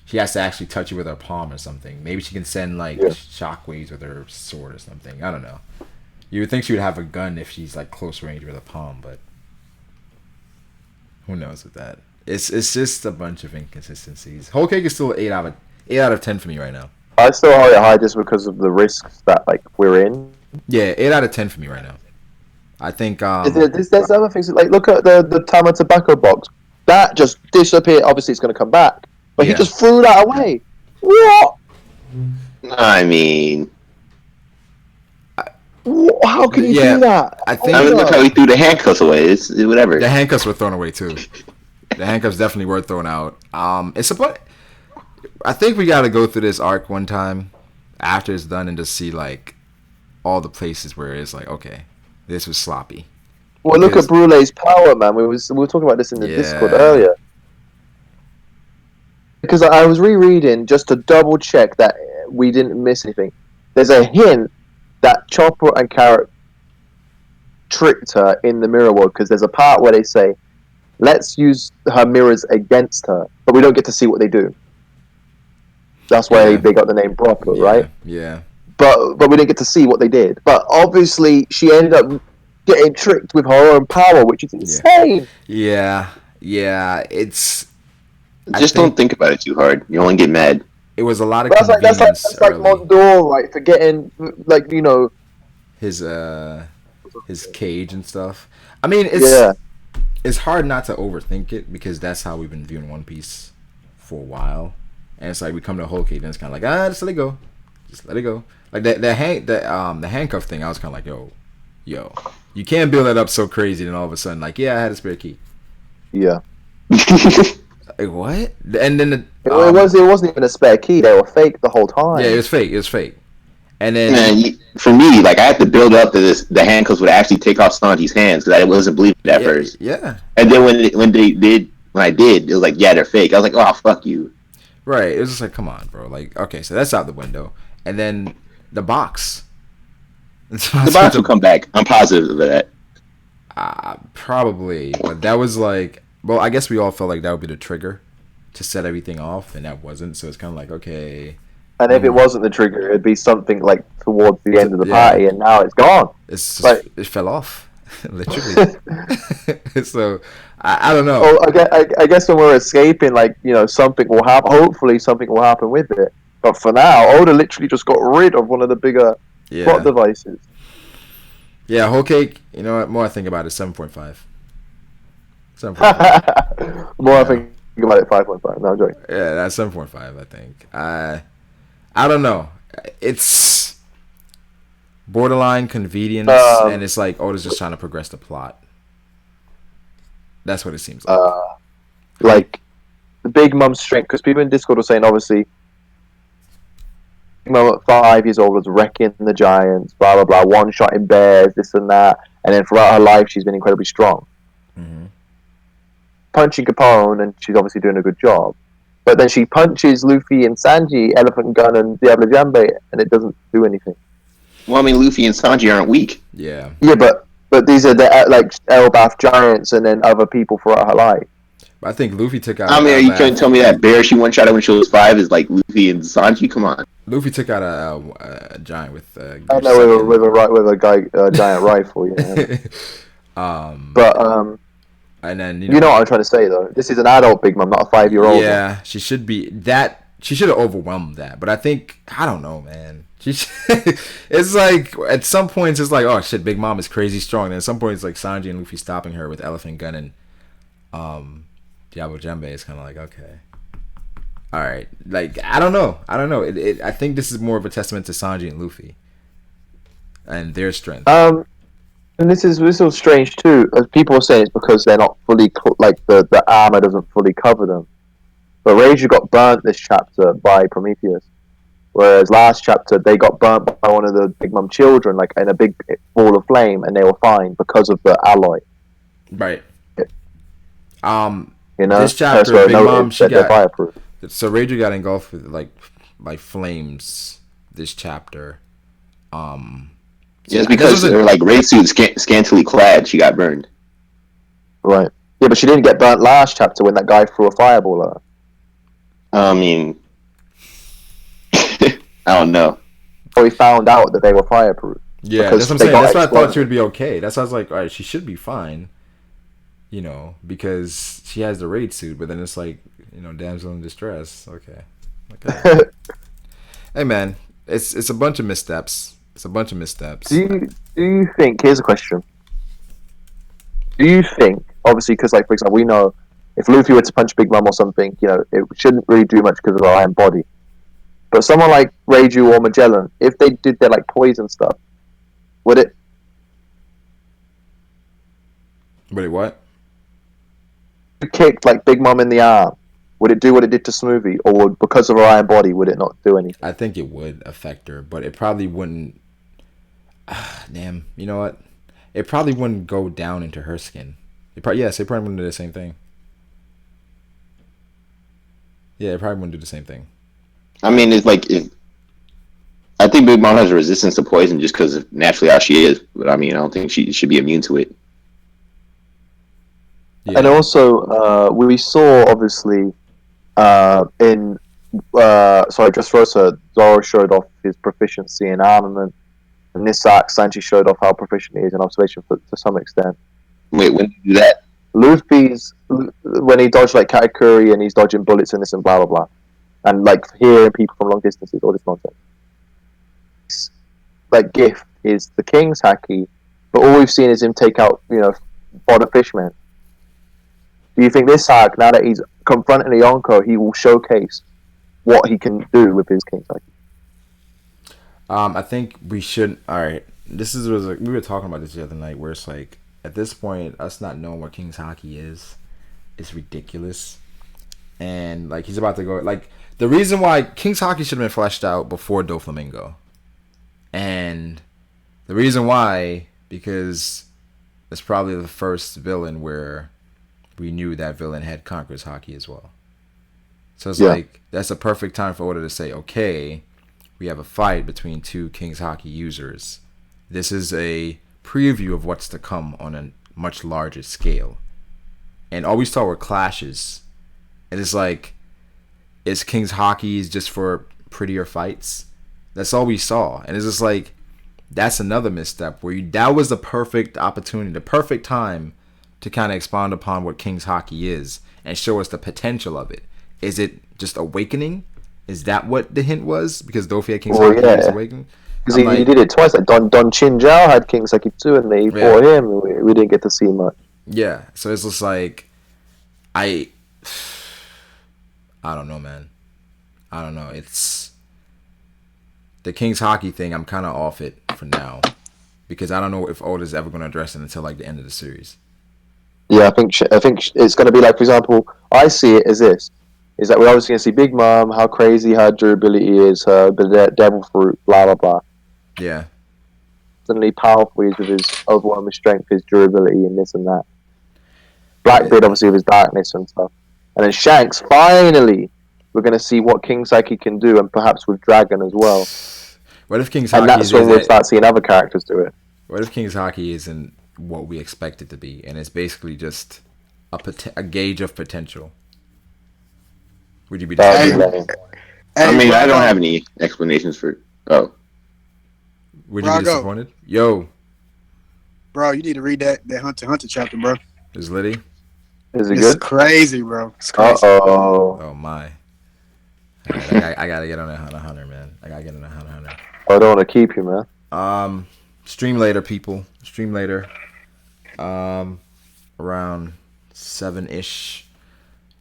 she has to actually touch it with her palm or something. Maybe she can send like shockwaves with her sword or something. I don't know. You would think she would have a gun if she's like close range with a palm, but who knows with that? It's just a bunch of inconsistencies. Whole cake is still 8 out of 10 for me right now. I still hold it high just because of the risks that like we're in. Yeah, 8 out of 10 for me right now. I think there's other things like look at the Tama tobacco box that just disappeared. Obviously, it's going to come back, but he just threw that away. What? I mean, how can you do that? I think. I mean, look how he threw the handcuffs away. It's whatever. The handcuffs were thrown away too. The handcuffs definitely were thrown out. I think we got to go through this arc one time after it's done and just see like all the places where it's like, okay, this was sloppy. Well, look at Brule's power, man. We were talking about this in the Discord earlier. Because I was rereading just to double check that we didn't miss anything. There's a hint that Chopper and Carrot tricked her in the mirror world because there's a part where they say, let's use her mirrors against her, but we don't get to see what they do. That's why they got the name Brago, right? Yeah. But we didn't get to see what they did. But obviously, she ended up getting tricked with her own power, which is insane. Yeah. It's. Don't think about it too hard. You only get mad. It was a lot of that's convenience. That's like Mondor, right? For getting like his cage and stuff. I mean, it's hard not to overthink it because that's how we've been viewing One Piece for a while. And it's like we come to a whole cage and it's kind of like just let it go, Like the handcuff thing, I was kind of like, yo, you can't build that up so crazy, and all of a sudden, like, I had a spare key. Yeah. Like what? And then it wasn't even a spare key. They were fake the whole time. Yeah, it was fake. And then for me, like I had to build up to the handcuffs would actually take off Sanji's hands because I wasn't believing it at first. Yeah. And then when I did, it was like, they're fake. I was like, oh, fuck you. Right. It was just like, come on, bro. Like, okay, so that's out the window. And then the box. The box will come back. I'm positive of that. Probably. But that was like, well, I guess we all felt like that would be the trigger to set everything off, and that wasn't. So it's kind of like, okay. And if it wasn't the trigger, it'd be something like towards the end of the party, and now it's gone. It's just, it fell off, literally. So I don't know. I guess when we're escaping, like something will happen. Hopefully, something will happen with it. But for now, Oda literally just got rid of one of the bigger plot devices. Yeah, Whole Cake. You know what? More I think about it, 7.5. 7.5. More I think about it, 5.5. No, I'm joking. Yeah, that's 7.5. I think. I don't know. It's borderline convenience, and it's like Oda's just trying to progress the plot. That's what it seems like. Like the Big Mom's strength, because people in Discord were saying, obviously, Big Mom at 5 years old was wrecking the giants, blah blah blah, one-shotting bears, this and that, and then throughout her life she's been incredibly strong. Mm-hmm. Punching Capone, and she's obviously doing a good job. But then she punches Luffy and Sanji, Elephant Gun and Diablo Jambe, and it doesn't do anything. Well, I mean, Luffy and Sanji aren't weak. Yeah. Yeah, but these are the like Elbaf giants and then other people throughout her life. I think Luffy took out. I mean, you couldn't tell me that bear she one shot at when she was 5 is like Luffy and Sanji. Come on. Luffy took out a giant with. I know with a giant rifle. Yeah. And then you know what I'm trying to say though. This is an adult Big Mom, not a 5-year-old. Yeah, she should be that. She should have overwhelmed that, but I think I don't know, man. It's like at some points it's like, oh shit, Big Mom is crazy strong. And at some points like Sanji and Luffy stopping her with Elephant Gun and Diablo Jambe is kind of like, okay, all right. Like I don't know. I think this is more of a testament to Sanji and Luffy and their strength. And this is strange too. As people are saying, it's because they're not fully like the armor doesn't fully cover them. But Reiju got burnt this chapter by Prometheus, whereas last chapter they got burnt by one of the Big Mom children, like in a big ball of flame, and they were fine because of the alloy. Right. This chapter, Big Mom, she got fireproof. So Reiju got engulfed with like by flames. This chapter. Yeah, it's because they're like raid suits scantily clad. She got burned. Right. Yeah, but she didn't get burnt last chapter when that guy threw a fireball at her. I mean, I don't know. Or he found out that they were fireproof. Yeah, because that's what I'm they saying. got That's why I thought exploded. she would be okay. That's why I was like, all right, she should be fine. You know, because she has the raid suit, but then it's like, you know, damsel in distress. Okay. Hey man, it's a bunch of missteps. It's a bunch of missteps. Do you think? Here's a question. Do you think, obviously, because like for example, we know if Luffy were to punch Big Mom or something, you know, it shouldn't really do much because of her iron body. But someone like Reiju or Magellan, if they did their like poison stuff, would it? Wait, what? Kicked like Big Mom in the arm, would it do what it did to Smoothie, or would, because of her iron body, would it not do anything? I think it would affect her, but it probably wouldn't. Damn, you know what? It probably wouldn't go down into her skin. It probably wouldn't do the same thing. Yeah, it probably wouldn't do the same thing. I mean, it's like I think Big Mom has a resistance to poison just because of naturally how she is. But I mean, I don't think she should be immune to it. Yeah. And also, we saw obviously in Dressrosa, Zoro showed off his proficiency in armament. In this arc, Sanji showed off how proficient he is in observation to some extent. Wait, when did you do that? Luffy's when he dodged like Katakuri and he's dodging bullets and this and blah blah blah, and like hearing people from long distances, all this nonsense. His, like gift is the King's Haki, but all we've seen is him take out Body Fishman. Do you think this arc, now that he's confronting the Yonko, he will showcase what he can do with his King's Haki? I think we should. All right, we were talking about this the other night, where it's like at this point, us not knowing what King's Haki is ridiculous, and like he's about to go. Like the reason why King's Haki should have been fleshed out before Doflamingo, and the reason why because it's probably the first villain where we knew that villain had Conqueror's Haki as well. So it's like that's a perfect time for Oda to say, okay, we have a fight between two King's Haki users. This is a preview of what's to come on a much larger scale. And all we saw were clashes. And it's like, is King's Haki just for prettier fights? That's all we saw. And it's just like, that's another misstep where that was the perfect opportunity, the perfect time to kind of expound upon what King's Haki is and show us the potential of it. Is it just awakening? Is that what the hint was? Because Dofi had King's Haki is awakening? Because he did it twice. Like Don Chin Zhao had King's Haki too, and they fought him. We didn't get to see much. Yeah, so it's just like, I don't know, man. I don't know. It's the King's Haki thing. I'm kind of off it for now because I don't know if Oda's ever going to address it until like the end of the series. Yeah, I think it's going to be like, for example, I see it as this. Is that we're obviously going to see Big Mom, how crazy her durability is, her devil fruit, blah, blah, blah. Yeah. Suddenly powerful he is with his overwhelming strength, his durability, and this and that. Blackbeard, obviously, with his darkness and stuff. And then Shanks, finally, we're going to see what King's Haki can do, and perhaps with Dragon as well. What if King's Haki and that's when we'll start seeing other characters do it. What if King's Haki isn't what we expect it to be, and it's basically just a gauge of potential? Would you be I mean, I don't have any explanations for. Oh, would you be disappointed? Yo, bro, you need to read that Hunter x Hunter chapter, bro. Is Liddy? Is it good? It's crazy, bro. It's crazy. Oh my! Right, I gotta get on that Hunter, man. I gotta get on that Hunter. I don't want to keep you, man. Stream later, people. Stream later. Around 7-ish.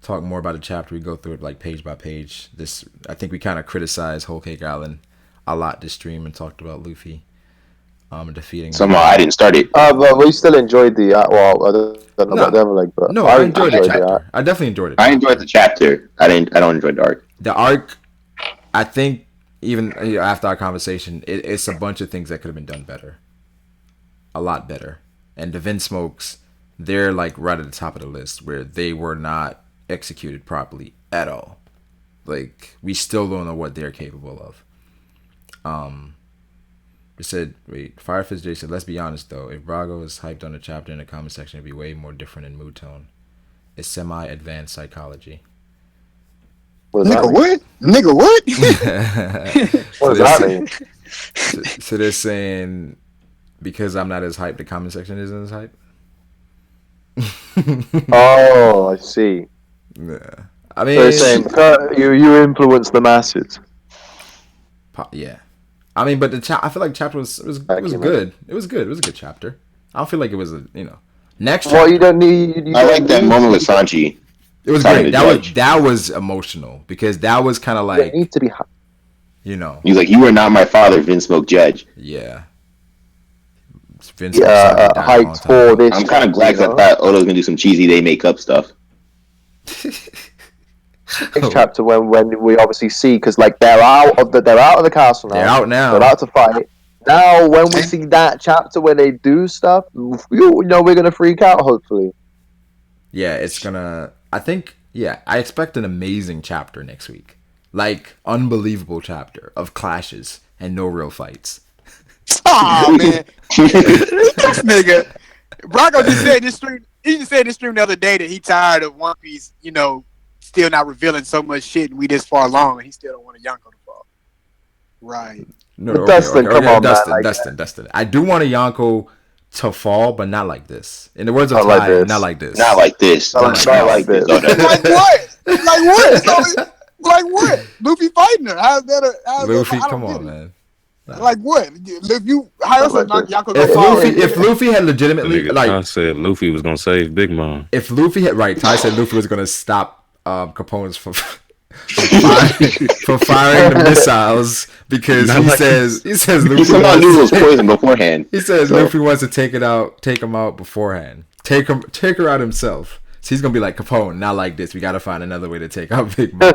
Talk more about the chapter. We go through it like page by page. I think we kind of criticized Whole Cake Island a lot this stream and talked about Luffy defeating. Somehow I didn't start it. But we still enjoyed the I don't know about them, like, but no, I enjoyed the chapter. I definitely enjoyed it. I enjoyed the chapter. I don't enjoy the arc. The arc, I think, even after our conversation, it's a bunch of things that could have been done better, a lot better. And the Vinsmokes, they're like right at the top of the list where they were not executed properly at all. Like, we still don't know what they're capable of. It said, Firefist J said, let's be honest though, if Brago is hyped on the chapter in the comment section, it'd be way more different in mood tone. It's semi-advanced psychology. What does that Nigga, mean? what? Nigga, what? What does that mean? So they're saying because I'm not as hyped, the comment section isn't as hype. Oh, I see. Yeah, I So mean, they're saying you influence the masses. yeah. I mean, but I feel like chapter was good. It was good. It was a good chapter. I don't feel like it was a next. Well, Chapter, you don't need. You I don't like that need- moment with Sanji. it was Talking great. to Judge. That was emotional because that was kind of You like don't need to be. He's like, "You are not my father, Vince Smoke Judge." yeah. Vince died a long Hyped time for ago. this. I'm kind of glad because I thought Odo's gonna do some cheesy they make up stuff. Next chapter when we obviously see because like they're out of the castle now. They're out now. They're out to fight. Now when we see that chapter where they do stuff, you know we're gonna freak out. Hopefully. Yeah, it's gonna. I think. Yeah, I expect an amazing chapter next week. Like unbelievable chapter of clashes and no real fights. Oh man, this nigga. Brago just said this stream. He just said this stream the other day that he tired of One Piece. Still not revealing so much shit, and we this far along, and he still don't want a Yonko to fall. Right. No, But Dustin, come on, Dustin, man, Dustin. I do want a Yonko to fall, but not like this. In the words of Not like Ty, this. not like this. Not like this. Not like this. Oda. Like what? Like what? Like what? Luffy fighting her. How's that? Luffy, I don't come get on, it. man. Like what? If you hire us, Yonko If go fall. Luffy had legitimately Nigga, like, I said Luffy was gonna save Big Mom. if Luffy had Ty said Luffy was gonna stop Capone's from firing the missiles because Not like he says He Luffy somehow knew it was wants, poison beforehand. he says So- Luffy wants to take him out beforehand. Take her out himself. So he's gonna be like, Capone, not like this. We gotta find another way to take out Big Mom.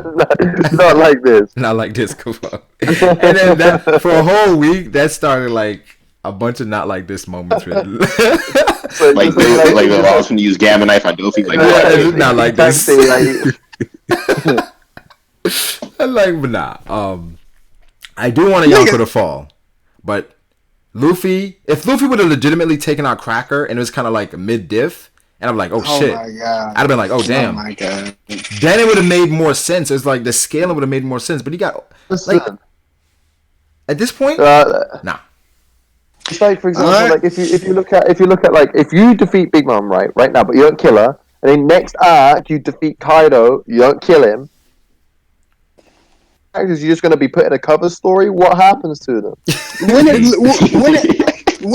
Not like this. Not like this, Capone. And then that for a whole week, that started like a bunch of not like this moments. So Like just the laws when you use gamma knife on Luffy. Like, Yeah, not like this. Like, But nah. I do want a Yonko to fall, but Luffy. If Luffy would have legitimately taken out Cracker and it was kind of like mid diff, and I'm like, oh shit, my god. I'd have been like, oh damn. Oh my god. Then it would have made more sense. It's like the scaling would have made more sense. But he got like at this point, nah. It's like, for example, Alright. like if you look at like if you defeat Big Mom right now, but you don't kill her, and then next arc you defeat Kaido, you don't kill him. Because you're just going to be put in a cover story. What happens to them? When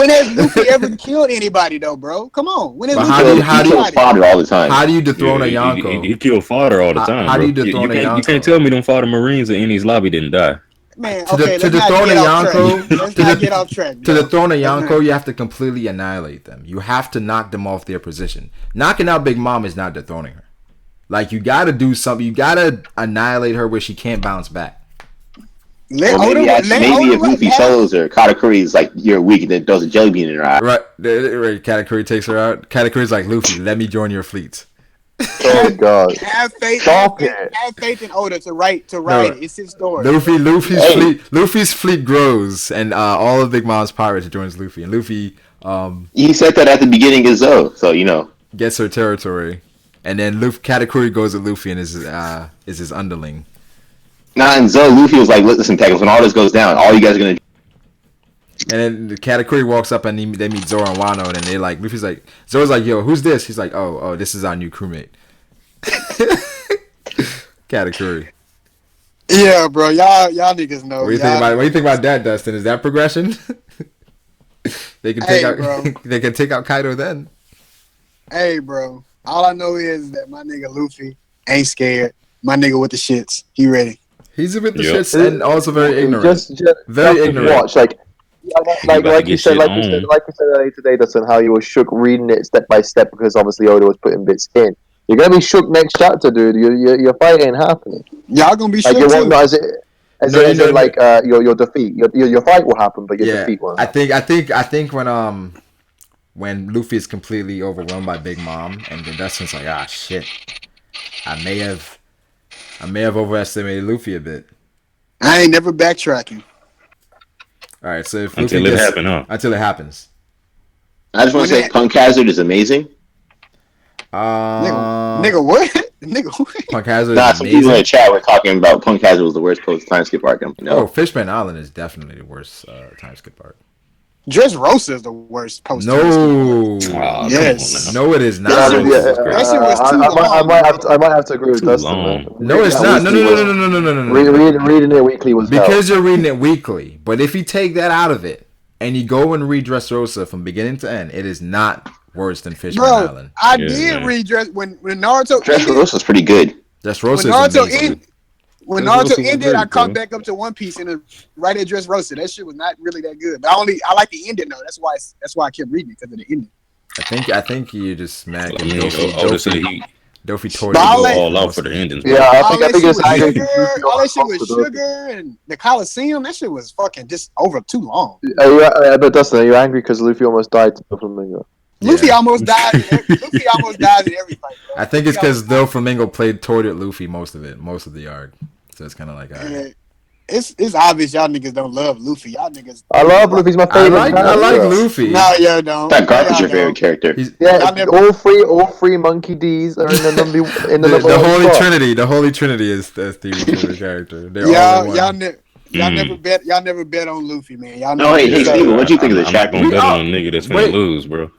has Luffy ever killed anybody though, bro? Come on. When has But Luffy how ever do killed you- kills fodder all the time. How do you dethrone a He Yonko? killed fodder all the How- time. how do you bro. dethrone a You Yonko? can't tell me them fodder Marines in Enies lobby didn't die. Man, To okay, the- to let's not dethrone get a off track. Yonko- Let's to not the- get off track. To yo. dethrone a Let's Yonko, not. you have to completely annihilate them. You have to knock them off their position. Knocking out Big Mom is not dethroning her. Like, you gotta do something. You gotta annihilate her where she can't bounce back. Let Or maybe, Oda- let maybe if Oda Luffy have- solos her, Katakuri's like, you're weak, and then throws a jelly bean in her eye. Right. Katakuri takes her out. Katakuri's like, Luffy, let me join your fleet. Oh God! Have faith. Stop it. Have faith in Oda to write it. It's his story. Luffy's fleet grows, and all of Big Mom's pirates joins Luffy, and Luffy He said that at the beginning of Zoe, so you know. gets her territory, and then Katakuri goes to Luffy and is his underling. Nah, and Zoe, Luffy was like, listen, Tekken, when all this goes down, all you guys are gonna do. And then the Katakuri walks up and they meet Zoro and Wano, and then they like Luffy's like, Zoro's like, yo, who's this? He's like, oh, this is our new crewmate. Katakuri. Yeah, bro. Y'all niggas know. What do you think about that, Dustin? Is that progression? They can take Hey, out bro. they can take out Kaido then. Hey, bro. All I know is that my nigga Luffy ain't scared. My nigga with the shits. He ready. He's a bit the Yep. shits and also very ignorant. Just Very just ignorant. Watch like. about to Like you get said, shit like you said earlier today, Dustin, how you were shook reading it step by step because obviously Oda was putting bits in. You're gonna be shook next chapter, dude. Your fight ain't happening. Y'all gonna be Like shit it too. won't as it as No, in, as no, in no. like your defeat. Your fight will happen, but your Yeah, defeat won't. I think when Luffy is completely overwhelmed by Big Mom, and then Dustin's like, ah, shit, I may have overestimated Luffy a bit. I ain't never backtracking. All right, so if Until Luffy it happen, huh? Until it happens. I just want to When say, it- Punk Hazard is amazing. Nigga, what? Nigga. Punk Hazard Nah, is some people in the amazing. chat were talking about Punk Hazard was the worst post time skip arc. I'm like, Oh, no. Fishman Island is definitely the worst time skip arc. Dressrosa is the worst post. No, Aw, Yes. come on no, it is That shit not. was- now. that shit was too I long, might have to agree with Too Dustin, long. man. No, it's Reading not. that No, weekly no, no, was- no, no, no, no, no, no. Reading it weekly was hell. Because you're reading it weekly. But if you take that out of it and you go and read Dressrosa from beginning to end, it is not worse than Fishman bro. Island. I Yeah, did man. read when Naruto Dress ended. Rosa was pretty good. Dressrosa When is Naruto amazing. ended. When Dressrosa Naruto was ended, great, I caught bro. back up to One Piece and right at Dressrosa. That shit was not really that good. But I like the ending though. That's why I kept reading it because of the ending. I think you just mad I because mean, Oda said he Dofi tore But it all up that- all out most for the of it. endings. Yeah, All I that think shit it's with angry. sugar, all that shit with sugar and the Coliseum. That shit was fucking just over too long. But Dustin, are you angry because Luffy almost died to Doflamingo? Luffy Yeah. almost died. Luffy almost died in every fight. Bro. I think it's Luffy because almost Doflamingo played tortured Luffy most of the arc. So it's kind of like, all died. right. And it's obvious y'all niggas don't love Luffy. Y'all niggas. I love Luffy's my I favorite. like character. Luffy. No, y'all don't. That Garp is Y'all your favorite don't. character. He's Yeah, Y'all never- all three Monkey D's are in the number the one Holy spot. Trinity. The Holy Trinity is Steve's favorite character. They're all Y'all, in one. y'all never bet. Y'all never bet on Luffy, man. Y'all No, hey, never. Steven, what'd you think of the I'm not chapter? gonna bet on a nigga that's Wait. gonna lose, bro.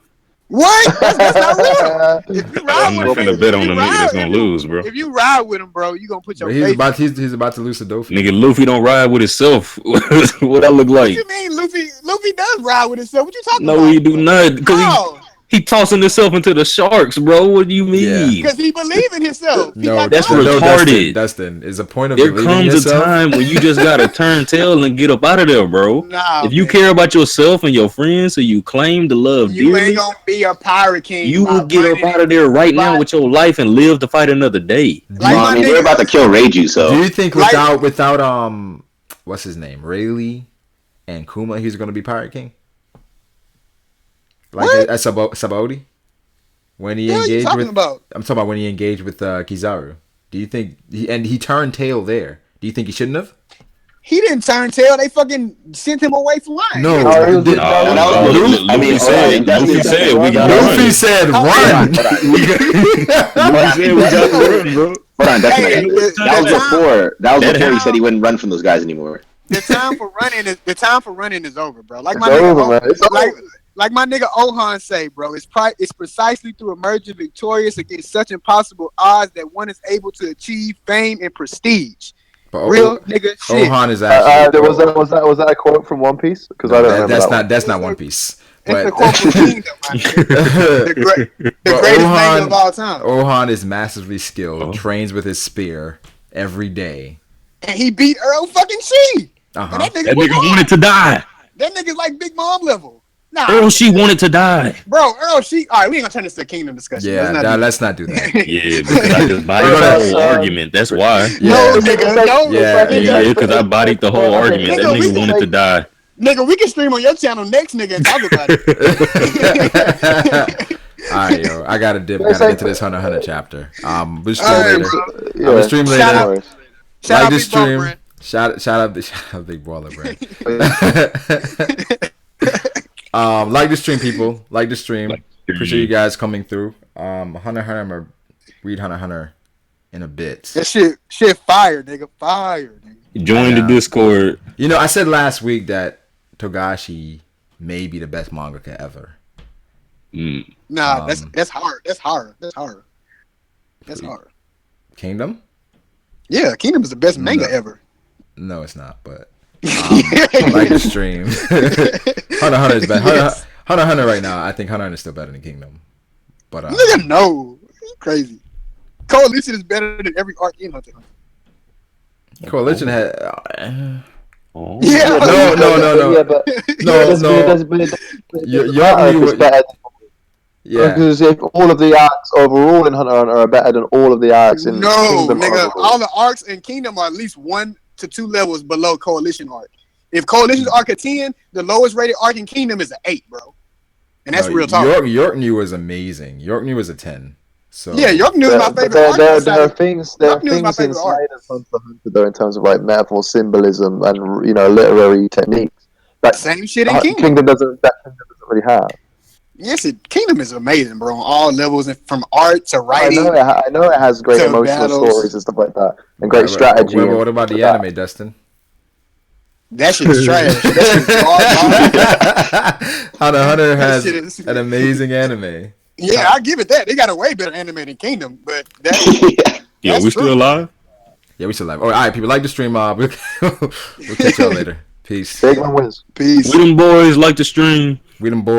What? That's not real. If you ride I'm not with finna him, bet if on you a nigga that's ride- gonna lose, bro. If you ride with him, bro, you gonna put your But faith. he's about to lose to Dofi. Nigga, Luffy don't ride with himself. What I look What like? you mean, Luffy? Luffy does ride with himself. What you talking about? No, he do not. Because No, he tossing himself into the sharks, bro. What do you mean? because he believe in himself. He No, got That's confidence. retarded. Dustin is a point of There believing comes yourself. a time when you just gotta turn tail and get up out of there, bro. Nah, If you man. care about yourself and your friends, so you claim to love You dearly, ain't gonna be a pirate king. you will by get up running out of there right now by- with your life and live to fight another day. Like Well, I my mean, they're about to niggas. kill Reiju, so. Do you think Like- without what's his name, Rayleigh and Kuma, he's gonna be Pirate King? Like What? Sabaody? When he What are you engaged talking with, about? I'm talking about when he engaged with Kizaru. Do you think he turned tail there? Do you think he shouldn't have? He didn't turn tail. They fucking sent him away from line. No, No, he was- did- no, that was- Luffy I mean, said, that's- Luffy that's- said we got Luffy run. said Hold run. on, hold on. Luffy said we got to run, bro. Hold on, that's Hey, that was the before. That was That before he happened. said he wouldn't run from those guys anymore. The time for running is over, bro. Like It's my nigga, over, man. It's over. like my nigga Ohan say, bro. It's precisely through emerging victorious against such impossible odds that one is able to achieve fame and prestige. But Real nigga shit. Ohan is actually was that a quote from One Piece? Because I No, don't remember that's that not One Piece. It's the But corporate kingdom, my nigga. The But greatest Ohan- manga of all time. Ohan is massively skilled, Oh. trains with his spear every day. And he beat Earl fucking She. Uh-huh. And that nigga, That was nigga hard. wanted to die. That nigga's like Big Mom level. Nah, Earl, she wanted to die. bro, Earl She. All right, we ain't gonna turn this to a kingdom discussion. Yeah, let's not do that. Yeah, because I just bodied We're the gonna- whole argument. That's why. No, Yeah. nigga, no. Yeah, Yeah, because I bodied the whole argument. That Nigga, we nigga wanted to die. Nigga, we can stream on your channel next, nigga, and talk about it. Alright, yo, I gotta dip. Gotta get to this Hunter x Hunter chapter. We'll stream Alright, later. Yeah. I'm gonna stream later. Shout out- Shout Like out the Big Ball stream. Brand. Shout out Big Baller Brand. Like the stream, people. Like the stream. Appreciate you guys coming through. Hunter x Hunter. I'm gonna read Hunter x Hunter in a bit. That shit fire, nigga. Fire, nigga. Join the Yeah. Discord. You know, I said last week that Togashi may be the best mangaka ever. Mm. Nah, that's hard. That's hard. That's hard. That's hard. Kingdom? Yeah, Kingdom is the best manga No. ever. No, it's not. But like the stream, Hunter x Hunter is better. Yes. Hunter x Hunter right now. I think Hunter x Hunter is still better than Kingdom. But Nigga, no. You crazy. Coalition is better than every arc in Hunter x Hunter. Coalition had. Oh. Yeah. No. Yeah, but Your Hunter arc is was- better. Yeah. Because if all of the arcs overall in Hunter x Hunter are better than all of the arcs in No, Kingdom nigga. overall. All the arcs in Kingdom are at least 1 to 2 levels below Coalition arc. If Coalition's arc a 10, the lowest rated arc in Kingdom is an 8, bro. And that's No, real talk. York New was amazing. York New was a 10. So Yeah, York New is my favorite arc. There are outside- things York New is my inside favorite arc. of Hunter x Hunter though, in terms of like metaphor, symbolism, and literary techniques that Same shit in Kingdom. Kingdom doesn't really have. Yes, Kingdom is amazing, bro, on all levels, and from art to I writing know it has great to emotional battles. stories and stuff like that, and great strategy. What about the anime, Dustin? That shit's trash. That shit's dog. Hunter x Hunter has an amazing anime. Yeah, I give it that. They got a way better anime than Kingdom, but Yo, we still alive? Yeah, we still alive. All right, people, like the stream, mob. We'll catch y'all later. Peace. Big one wins. Peace. We them boys like the stream. We them boys.